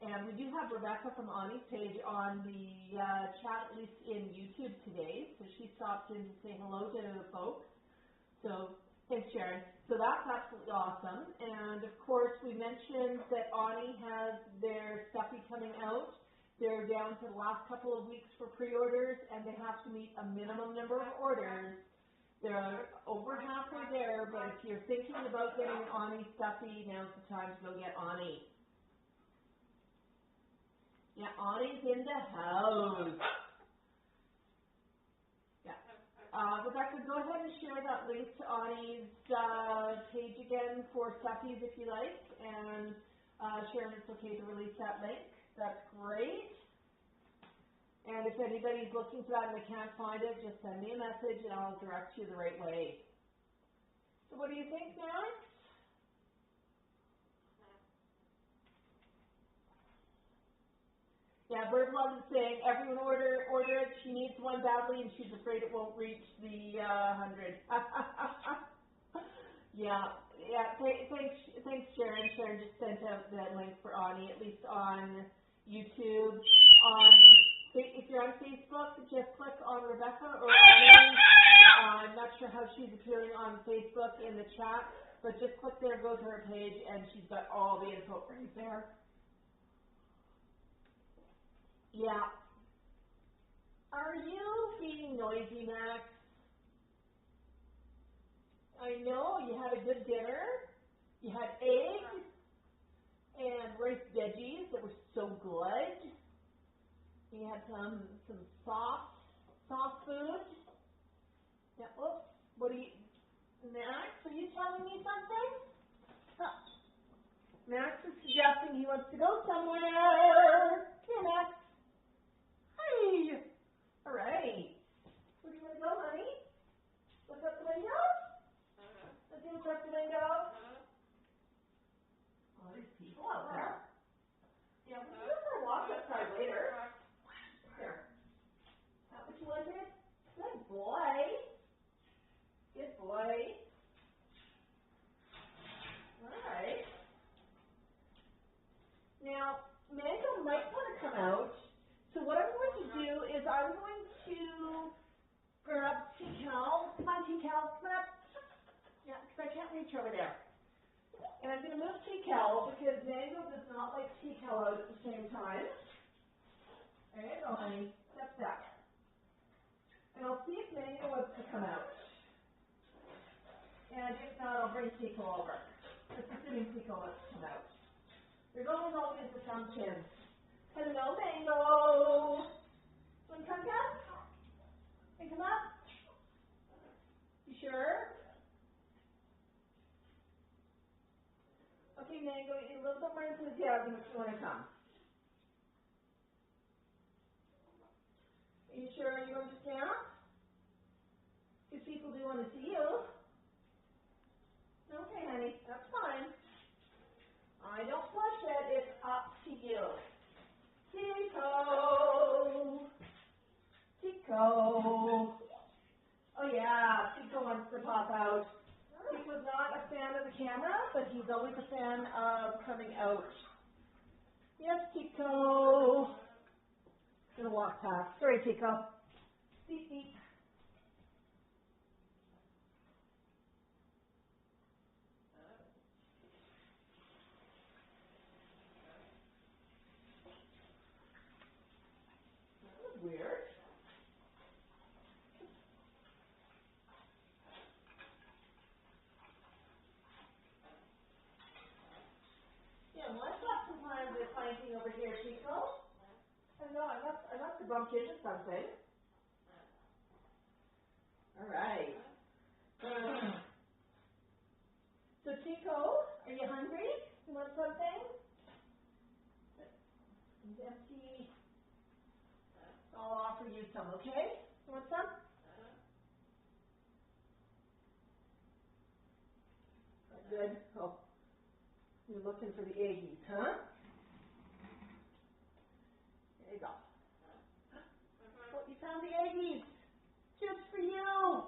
and we do have Rebecca from Audie's page on the chat, at least in YouTube today, so she stopped in to say hello to folks. So thanks, Sharon. So that's absolutely awesome. And of course, we mentioned that Audie has their stuffy coming out. They're down to the last couple of weeks for pre-orders, and they have to meet a minimum number of orders. They're over halfway there, but if you're thinking about getting an Ani stuffy, now's the time to go get Ani. Yeah, Ani's in the house. Yeah. Rebecca, go ahead and share that link to Ani's page again for stuffies if you like, and Sharon, it's okay to release that link. That's great. And if anybody's looking for that and they can't find it, just send me a message and I'll direct you the right way. So what do you think, Max? Yeah, Bird loves saying, everyone order it. She needs one badly and she's afraid it won't reach the 100. Yeah, thanks, Sharon. Sharon just sent out the link for Ani, at least on YouTube. If you're on Facebook, just click on Rebecca or Ani. I'm not sure how she's appearing on Facebook in the chat, but just click there, go to her page, and she's got all the info right there. Yeah. Are you being noisy, Max? I know you had a good dinner. You had eggs and rice veggies that were so good. You had some soft food. Yeah. Oops. What are you, Max? Are you telling me something? Huh. Max is suggesting he wants to go somewhere. Here, Max. Hey. All right. Where do you want to go, honey? Look up the window. Let's look up the window. Oh, there's people out there. Yeah, we'll go for a walk outside later. Here. Is that what you wanted? Good boy. Good boy. All right. Now, Mango might want to come out. So what I'm going to do is I'm going to grab T-Cal. Come on, T-Cal. Come up. Yeah, because I can't reach over there. And I'm going to move T-Cal because Mango does not like T-Cal out at the same time. There you go, honey. Step back. And I'll see if Mango wants to come out. And if not, I'll bring T-Cal over. Just assuming T-Cal wants to come out. There's always the some kids. Hello, Mango. Want to come down? Can you come up? You sure? Okay, Mango, a little bit more enthusiasm if you want to come. Are you sure you understand? Because people do want to see you. Okay, honey, that's fine. I don't push it, it's up to you. Tico! Tico! Oh yeah, Tico wants to pop out. Tico's not a fan of the camera, but he's always a fan of coming out. Yes, Tico! Gonna walk past. Sorry, Tico. Beep, beep. Weird. Yeah, well, I thought sometimes they're planting over here, Chico. I know, I must have bumped into something. All right. So, Chico, are you hungry? You want something? It's empty. I'll offer you some, okay? You want some? Good. Oh, you're looking for the eggies, huh? There you go. Oh, you found the eggies. Just for you.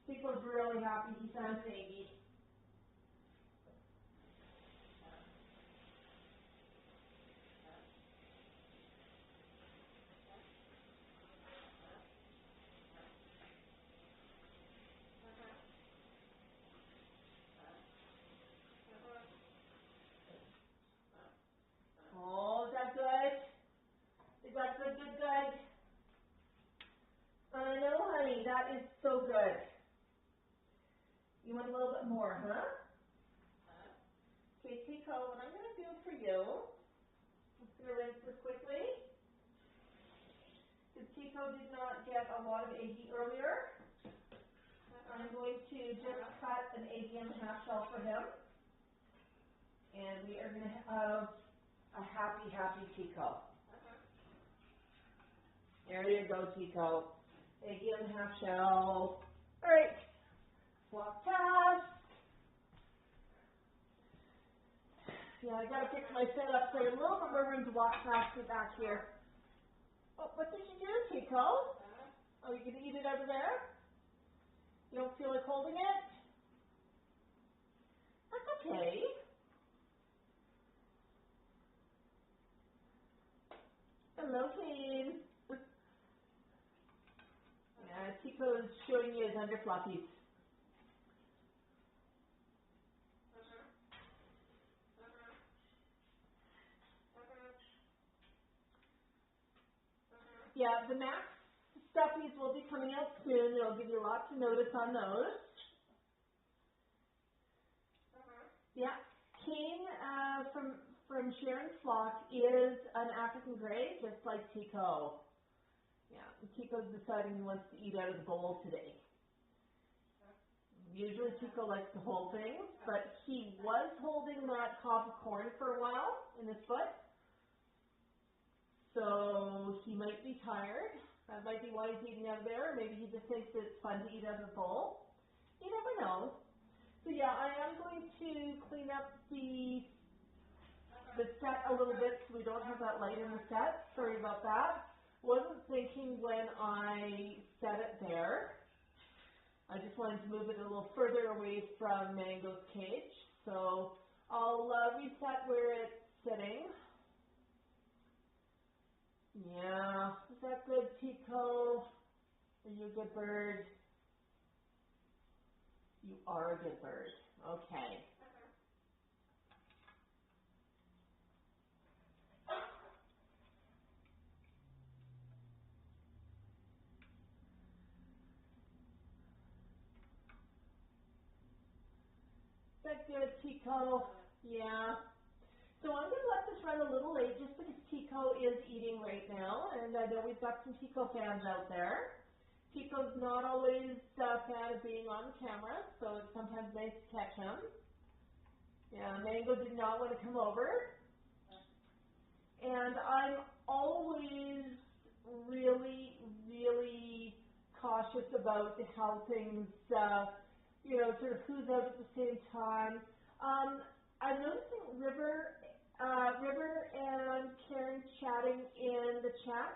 People's really happy he found an eggie. Oh, is that good? Is that good, good, good? I know, honey, that is so good. You want a little bit more, huh? Okay, Tico, what I'm going to do for you, I'm just going to rinse this quickly. Because Tico did not get a lot of eggie earlier. I'm going to just cut an eggie in half shell for him. And we are going to have a happy, happy Tico. There you go, Tico. Eggie in half shell. All right. Walk past. Yeah, I gotta fix my setup so there's a little bit more room to walk past me back here. Oh, what did you do, Tico? Oh, you gonna eat it over there? You don't feel like holding it? That's okay. Hello, Kane. Yeah, Tico's showing you his under floppies. Yeah, the Max stuffies will be coming out soon. It'll give you lots of notice on those. Yeah, King from Sharon's flock is an African Grey, just like Tico. Yeah, Tico's deciding he wants to eat out of the bowl today. Usually Tico likes to hold things, but he was holding that cob of corn for a while in his foot. So he might be tired. That might be why he's eating out of there. Or maybe he just thinks it's fun to eat out of the bowl. You never know. So yeah, I am going to clean up the set a little bit so we don't have that light in the set. Sorry about that. Wasn't thinking when I set it there. I just wanted to move it a little further away from Mango's cage. So I'll reset where it's sitting. Yeah, is that good, Tico? Are you a good bird? You are a good bird. Okay. Is that good, Tico? Yeah. So I'm going to let this run a little late just because Tico is eating right now, and I know we've got some Tico fans out there. Tico's not always a fan of being on the camera, so it's sometimes nice to catch him. Yeah, Mango did not want to come over. And I'm always really, really cautious about how things, sort of who's out at the same time. I'm noticing River and Karen chatting in the chat.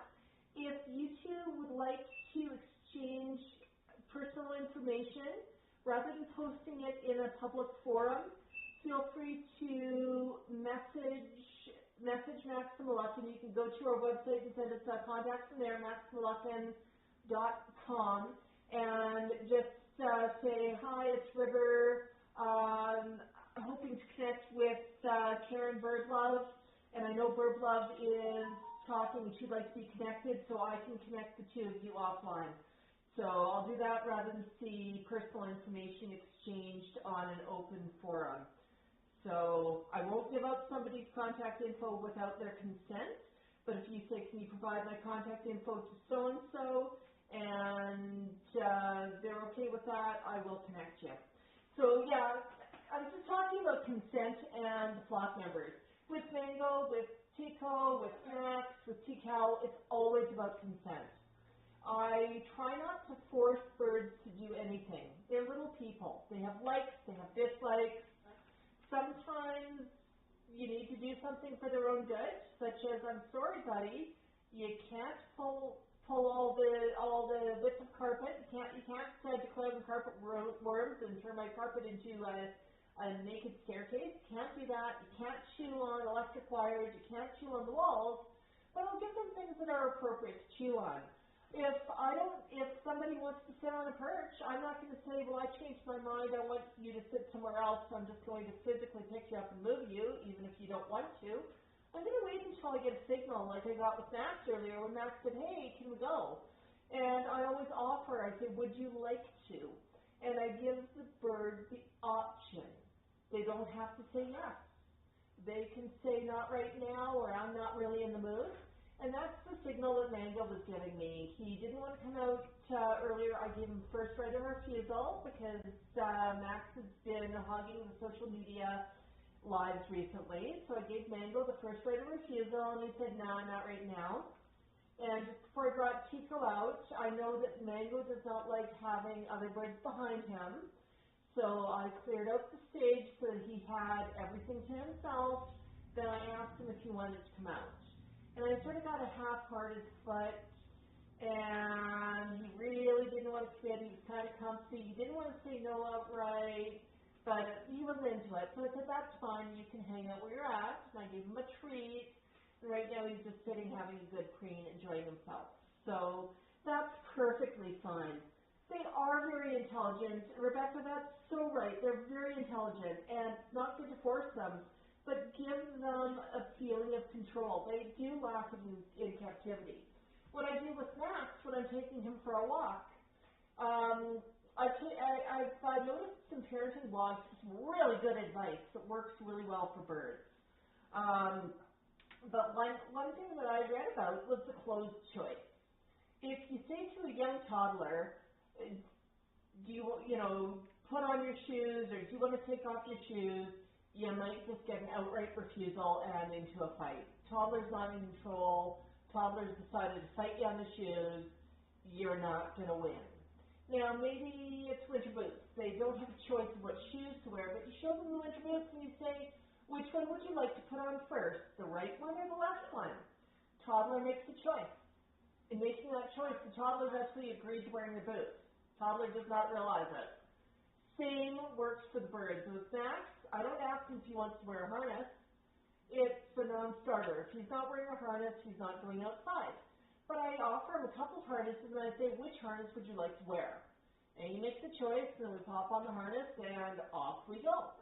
If you two would like to exchange personal information, rather than posting it in a public forum, feel free to message Max Mulliken. You can go to our website and send us contacts from there, maxmulliken.com, and just say, hi, it's River. Hoping to connect with Karen Birdlove, and I know Birdlove is talking and she'd like to be connected, so I can connect the two of you offline. So I'll do that rather than see personal information exchanged on an open forum. So I won't give out somebody's contact info without their consent, but if you say, can you provide my contact info to so-and-so, and they're okay with that, I will connect you. So yeah, I was just talking about consent and the flock members. With Mango, with Tico, with Snax, with Tical, it's always about consent. I try not to force birds to do anything. They're little people. They have likes, they have dislikes. Sometimes you need to do something for their own good, such as, I'm sorry, buddy, you can't pull all the bits of carpet. You can't declare them carpet worms and turn my carpet into a naked staircase. You can't do that. You can't chew on electric wires. You can't chew on the walls. But I'll give them things that are appropriate to chew on. If somebody wants to sit on a perch, I'm not going to say, well, I changed my mind. I want you to sit somewhere else. So I'm just going to physically pick you up and move you, even if you don't want to. I'm going to wait until I get a signal, like I got with Max earlier, when Max said, hey, can we go? And I always offer, I say, would you like to? And I give the bird the option. They don't have to say yes. They can say not right now, or I'm not really in the mood. And that's the signal that Mango was giving me. He didn't want to come out earlier. I gave him first right of refusal because Max has been hogging the social media lives recently. So I gave Mango the first right of refusal, and he said, no, not right now. And just before I brought Tico out, I know that Mango does not like having other birds behind him. So I cleared out the stage so that he had everything to himself. Then I asked him if he wanted to come out. And I sort of got a half-hearted foot, and he really didn't want to sit. He was kind of comfy. He didn't want to say no outright. but he was into it. So I said, that's fine, you can hang out where you're at. And I gave him a treat. And right now he's just sitting having a good preen, enjoying himself. So that's perfectly fine. They are very intelligent. Rebecca, that's so right. They're very intelligent, and not good to force them, but give them a feeling of control. They do lack in captivity. What I do with Max when I'm taking him for a walk, I've noticed some parenting blogs, some really good advice that works really well for birds. But one thing that I read about was the closed choice. If you say to a young toddler, do you put on your shoes, or do you want to take off your shoes, you might just get an outright refusal and into a fight. Toddler's not in control. Toddler's decided to fight you on the shoes. You're not going to win. Now, maybe it's winter boots. They don't have a choice of what shoes to wear, but you show them the winter boots and you say, which one would you like to put on first, the right one or the left one? Toddler makes a choice. In making that choice, the toddler's actually agreed to wearing the boots. Toddler does not realize it. Same works for the birds. With Snax, I don't ask him if he wants to wear a harness. It's a non-starter. If he's not wearing a harness, he's not going outside. But I offer him a couple harnesses, and I say, which harness would you like to wear? And he makes a choice, and we pop on the harness, and off we go.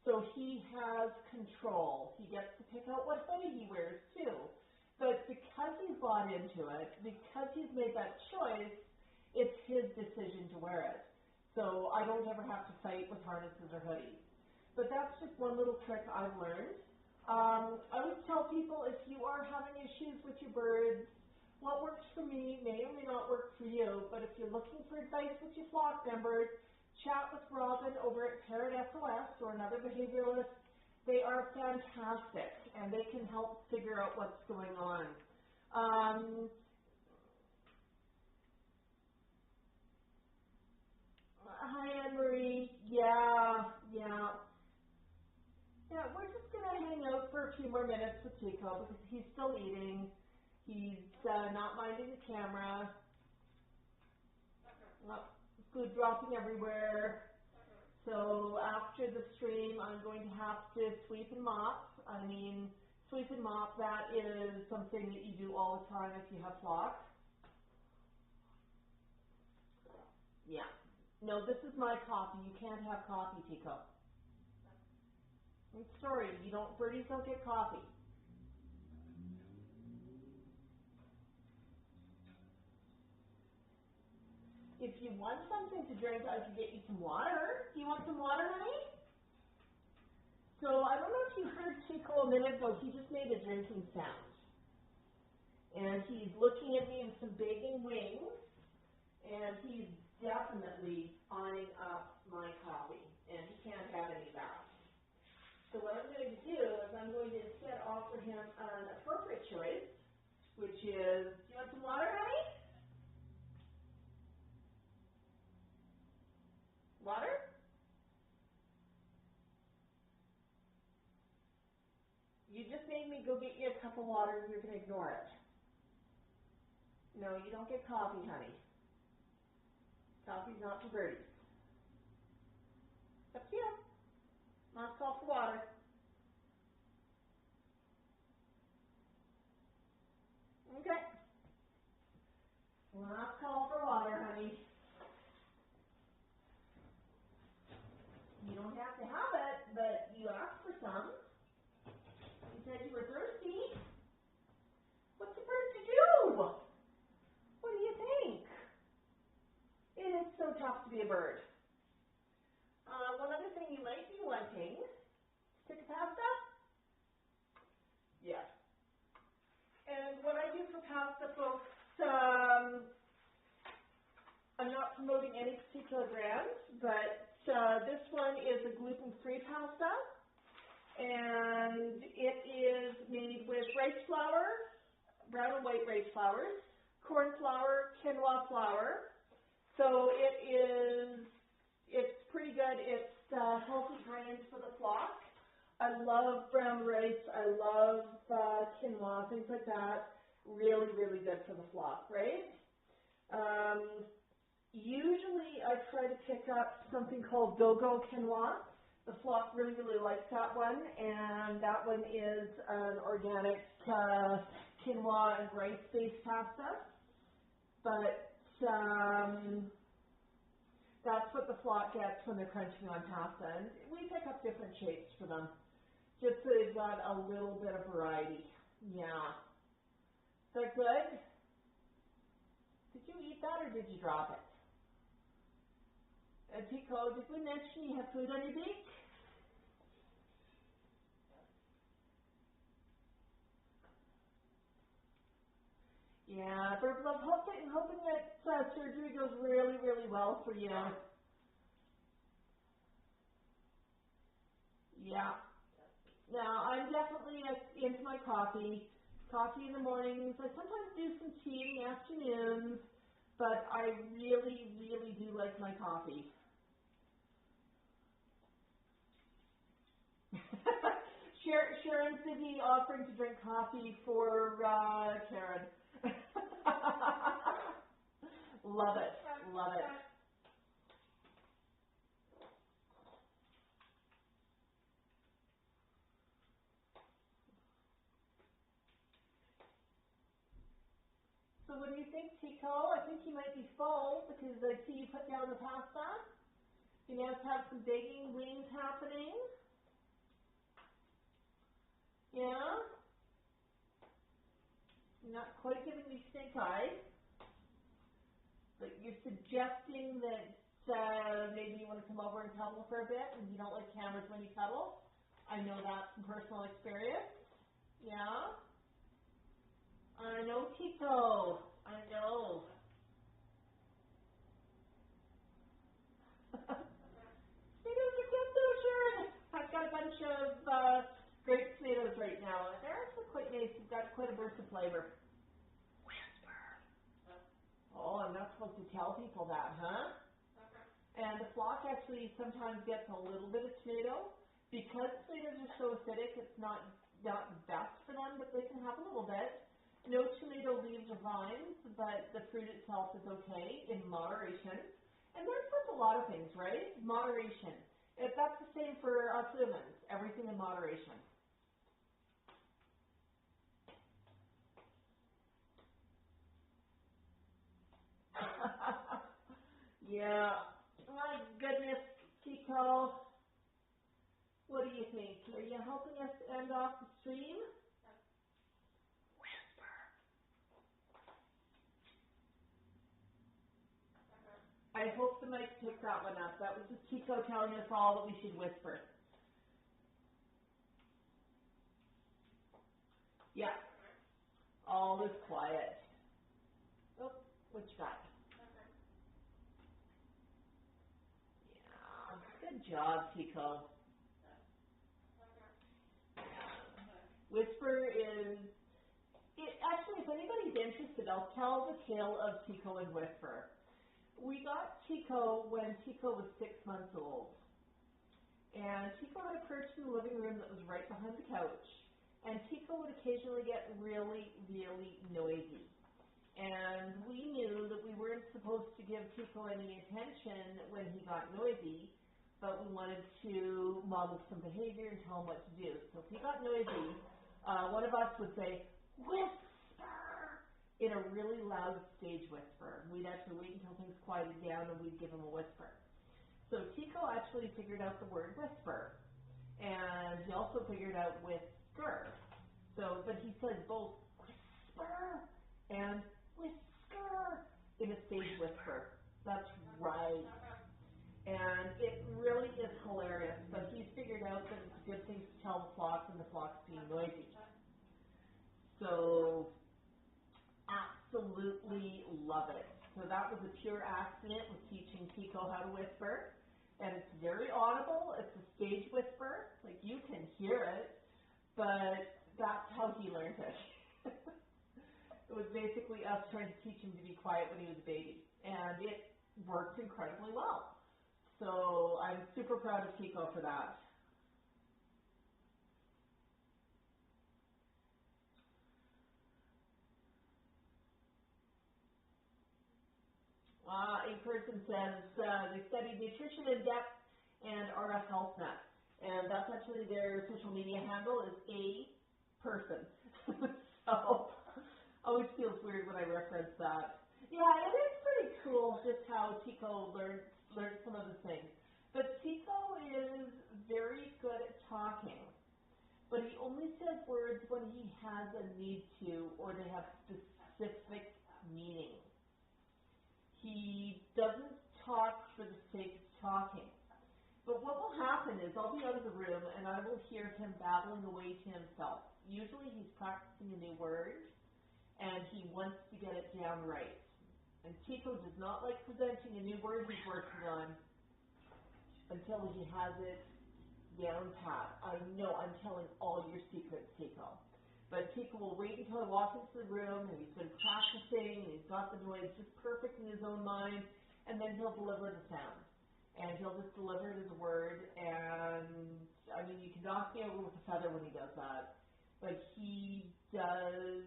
So he has control. He gets to pick out what hoodie he wears, too. But because he's bought into it, because he's made that choice, it's his decision to wear it. So I don't ever have to fight with harnesses or hoodies. But that's just one little trick I've learned. I always tell people, if you are having issues with your birds, what works for me may or may not work for you, but if you're looking for advice with your flock members, chat with Robin over at Parrot SOS or another behavioralist. They are fantastic, and they can help figure out what's going on. Hi, Anne-Marie. Yeah, we're just going to hang out for a few more minutes with Chico because he's still eating. He's not minding the camera. Food dropping everywhere. So after the stream, I'm going to have to sweep and mop. Sweep and mop, that is something that you do all the time if you have flocks. Yeah. No, this is my coffee. You can't have coffee, Tico. I'm sorry, birdies don't get coffee. If you want something to drink, I can get you some water. Do you want some water, honey? So I don't know if you heard Chico a minute ago. He just made a drinking sound. And he's looking at me with some bacon wings. And he's definitely eyeing up my coffee. And he can't have any of that. So what I'm going to do is I'm going to instead offer him an appropriate choice, which is, do you want some water, honey? Water? You just made me go get you a cup of water and you're going to ignore it. No, you don't get coffee, honey. Coffee's not for birdies. Up to you. Last call for water. Okay. Last call for water, honey. You don't have to have it, but you asked for some. You said you were thirsty. What's a bird to do? What do you think? It is so tough to be a bird. One other thing you might be wanting, stick of pasta? Yes. And what I do for pasta, folks, I'm not promoting any particular brand, but this one is a gluten-free pasta, and it is made with rice flour, brown and white rice flours, corn flour, quinoa flour. So it's pretty good. It's healthy grains for the flock. I love brown rice. I love quinoa, things like that. Really, really good for the flock, right? Usually I try to pick up something called go-go quinoa. The flock really, really likes that one, and that one is an organic quinoa and rice-based pasta. But that's what the flock gets when they're crunching on pasta. And we pick up different shapes for them, just so they've got a little bit of variety. Yeah. Is that good? Did you eat that or did you drop it? Tico, did we mention you have food on your beak? Yeah, but I'm hoping that surgery goes really, really well for you. Yeah. Now, I'm definitely into my coffee. Coffee in the mornings. I sometimes do some tea in the afternoons, but I really, really do like my coffee. Sharon's busy offering to drink coffee for Karen. Love it, love it. So what do you think, Tico? I think you might be full because I see you put down the pasta. You now have some baking wings happening. Yeah? You're not quite giving me stink eyes, but you're suggesting that maybe you want to come over and cuddle for a bit and you don't like cameras when you cuddle. I know that from personal experience. Yeah? I know, Tico. I know. Tomatoes are good though, Sharon. I've got a bunch of grape tomatoes right now. They're actually quite nice. They've got quite a burst of flavor. Whisper. Oh, I'm not supposed to tell people that, huh? And the flock actually sometimes gets a little bit of tomato. Because tomatoes are so acidic, it's not best for them, but they can have a little bit. No tomato leaves or vines, but the fruit itself is okay in moderation. And that's with a lot of things, right? Moderation. That's the same for us humans. Everything in moderation. Yeah. My goodness, Tico. What do you think? Are you helping us end off the stream? Whisper. I hope the mic picked that one up. That was just Tico telling us all that we should whisper. Yeah. All is quiet. Oh, what you got? Yeah. Good job, Tico. Whisper is, actually, if anybody's interested, I'll tell the tale of Tico and Whisper. We got Tico when Tico was 6 months old. And Tico had a perch in the living room that was right behind the couch. And Tico would occasionally get really, really noisy. And we knew that we weren't supposed to give Tico any attention when he got noisy, but we wanted to model some behavior and tell him what to do. So if he got noisy, one of us would say, whisper, in a really loud stage whisper. We'd actually wait until things quieted down and we'd give him a whisper. So Tico actually figured out the word whisper. And he also figured out whisker. So, but he says both whisper and whisker in a stage whisper. That's right. And it really is hilarious, but he's figured out that it's a good thing to tell the flock when the flock's being noisy. So, absolutely love it. So that was a pure accident with teaching Tico how to whisper. And it's very audible. It's a stage whisper. Like, you can hear it, but that's how he learned it. It was basically us trying to teach him to be quiet when he was a baby. And it worked incredibly well. So I'm super proud of Tico for that. A person says they studied nutrition in depth and are a health nut. And that's actually their social media handle is a person. So always feels weird when I reference that. Yeah, it is pretty cool just how Tico learned some of the things. But Tico is very good at talking, but he only says words when he has a need to or they have specific meaning. He doesn't talk for the sake of talking. But what will happen is I'll be out of the room and I will hear him babbling away to himself. Usually he's practicing a new word and he wants to get it down right. And Tico does not like presenting a new word he's working on until he has it down pat. I know I'm telling all your secrets, Tico. But Tico will wait until I walk into the room and he's been practicing and he's got the noise just perfect in his own mind, and then he'll deliver the sound. And he'll just deliver it as a word, and I mean, you can knock me over with a feather when he does that. But he does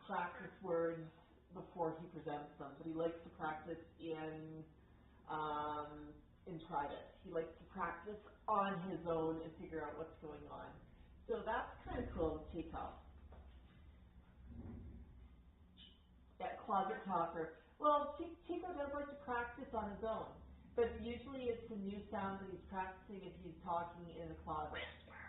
practice words before he presents them, but he likes to practice in private. He likes to practice on his own and figure out what's going on. So that's kind of cool with Tico. Yeah, closet talker. Well, Tico does like to practice on his own. But usually it's a new sound that he's practicing if he's talking in a closet. Whisper.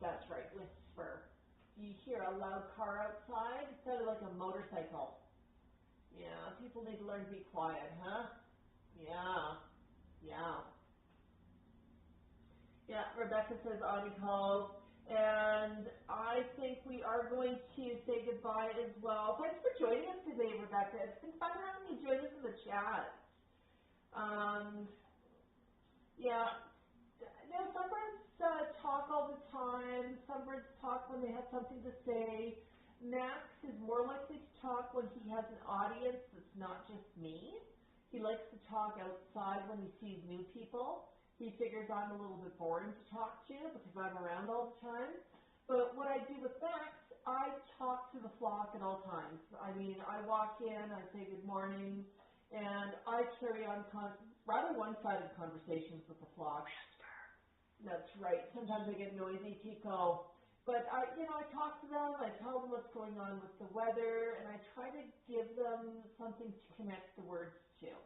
That's right, whisper. You hear a loud car outside? It sounded like a motorcycle. Yeah, people need to learn to be quiet, huh? Yeah. Yeah, Rebecca says Audie called. And I think we are going to say goodbye as well. Thanks for joining us today, Rebecca. It's been fun having you join us in the chat. Some birds talk all the time. Some birds talk when they have something to say. Max is more likely to talk when he has an audience that's not just me. He likes to talk outside when he sees new people. He figures I'm a little bit boring to talk to because I'm around all the time. But what I do with Max, I talk to the flock at all times. I mean, I walk in, I say good morning, and I carry on rather one-sided conversations with the flock. That's right. Sometimes I get noisy, Tico. But I talk to them, I tell them what's going on with the weather, and I try to give them something to connect the words to.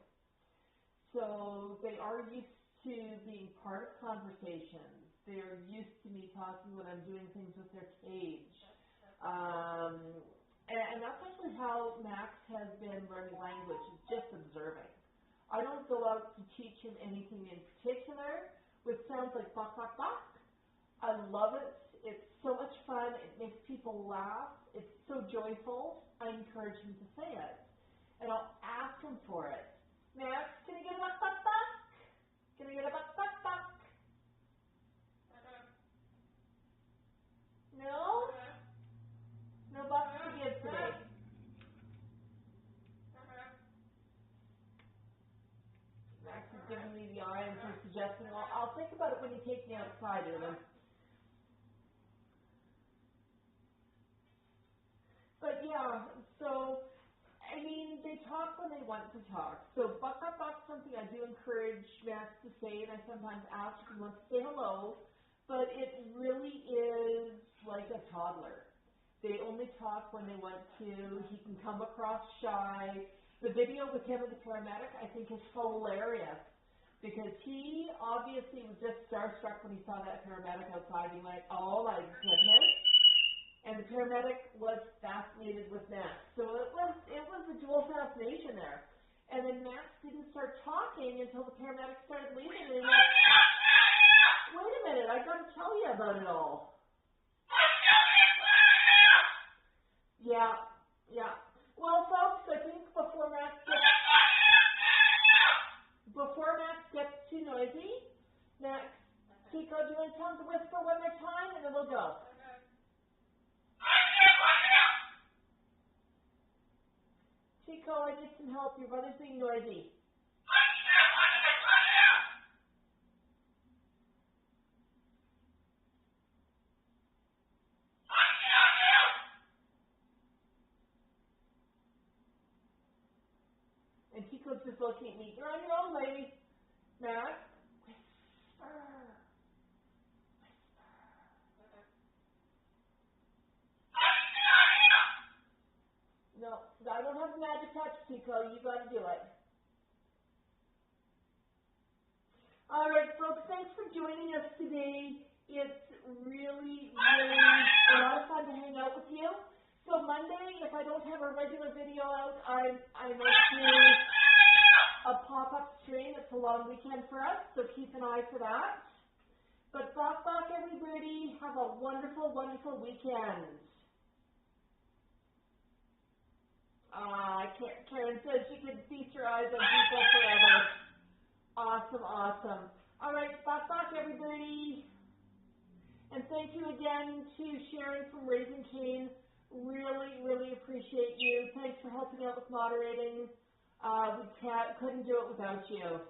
So they are used to being part of conversations. They're used to me talking when I'm doing things with their cage. And that's actually how Max has been learning language, is just observing. I don't go out to teach him anything in particular, with sounds like bok, bok, bok. I love it. It's so much fun. It makes people laugh. It's so joyful. I encourage him to say it. And I'll ask him for it. Max, can you get a bok, bok, bok? Can I get a bok, bok, bok? No? No bucks to give today. Max is giving me the eye and she's suggesting, well, I'll think about it when you take me outside, Una. But yeah, so, I mean, they talk when they want to talk. So buck up, buck, something I do encourage Max to say, and I sometimes ask if he wants to say hello, but it really is like a toddler. They only talk when they want to. He can come across shy. The video with him and the paramedic, I think, is hilarious because he obviously was just starstruck when he saw that paramedic outside. He went, oh my goodness. And the paramedic was fascinated with Max. So it was a dual fascination there. And then Max didn't start talking until the paramedic started leaving. And he went, wait a minute, I got to tell you about it all. Yeah. Well, folks, I think before Max gets too noisy, Max, Tico, do you want to tell him to whisper one more time, and then we'll go. Tico, I need some help. Your brother's being noisy. And Tico's just looking at me. You're on your own, lady. Max, whisper. Pico. You got to do it. All right, folks, thanks for joining us today. It's really a lot of fun to hang out with you. So Monday, if I don't have a regular video out, I might do a pop-up stream. It's a long weekend for us, so keep an eye for that. But bok everybody. Have a wonderful, wonderful weekend. Karen says she can feast her eyes on people forever. Awesome, awesome. All right, bok everybody. And thank you again to Sharon from Raising Cane. Really, really appreciate you. Thanks for helping out with moderating. We couldn't do it without you.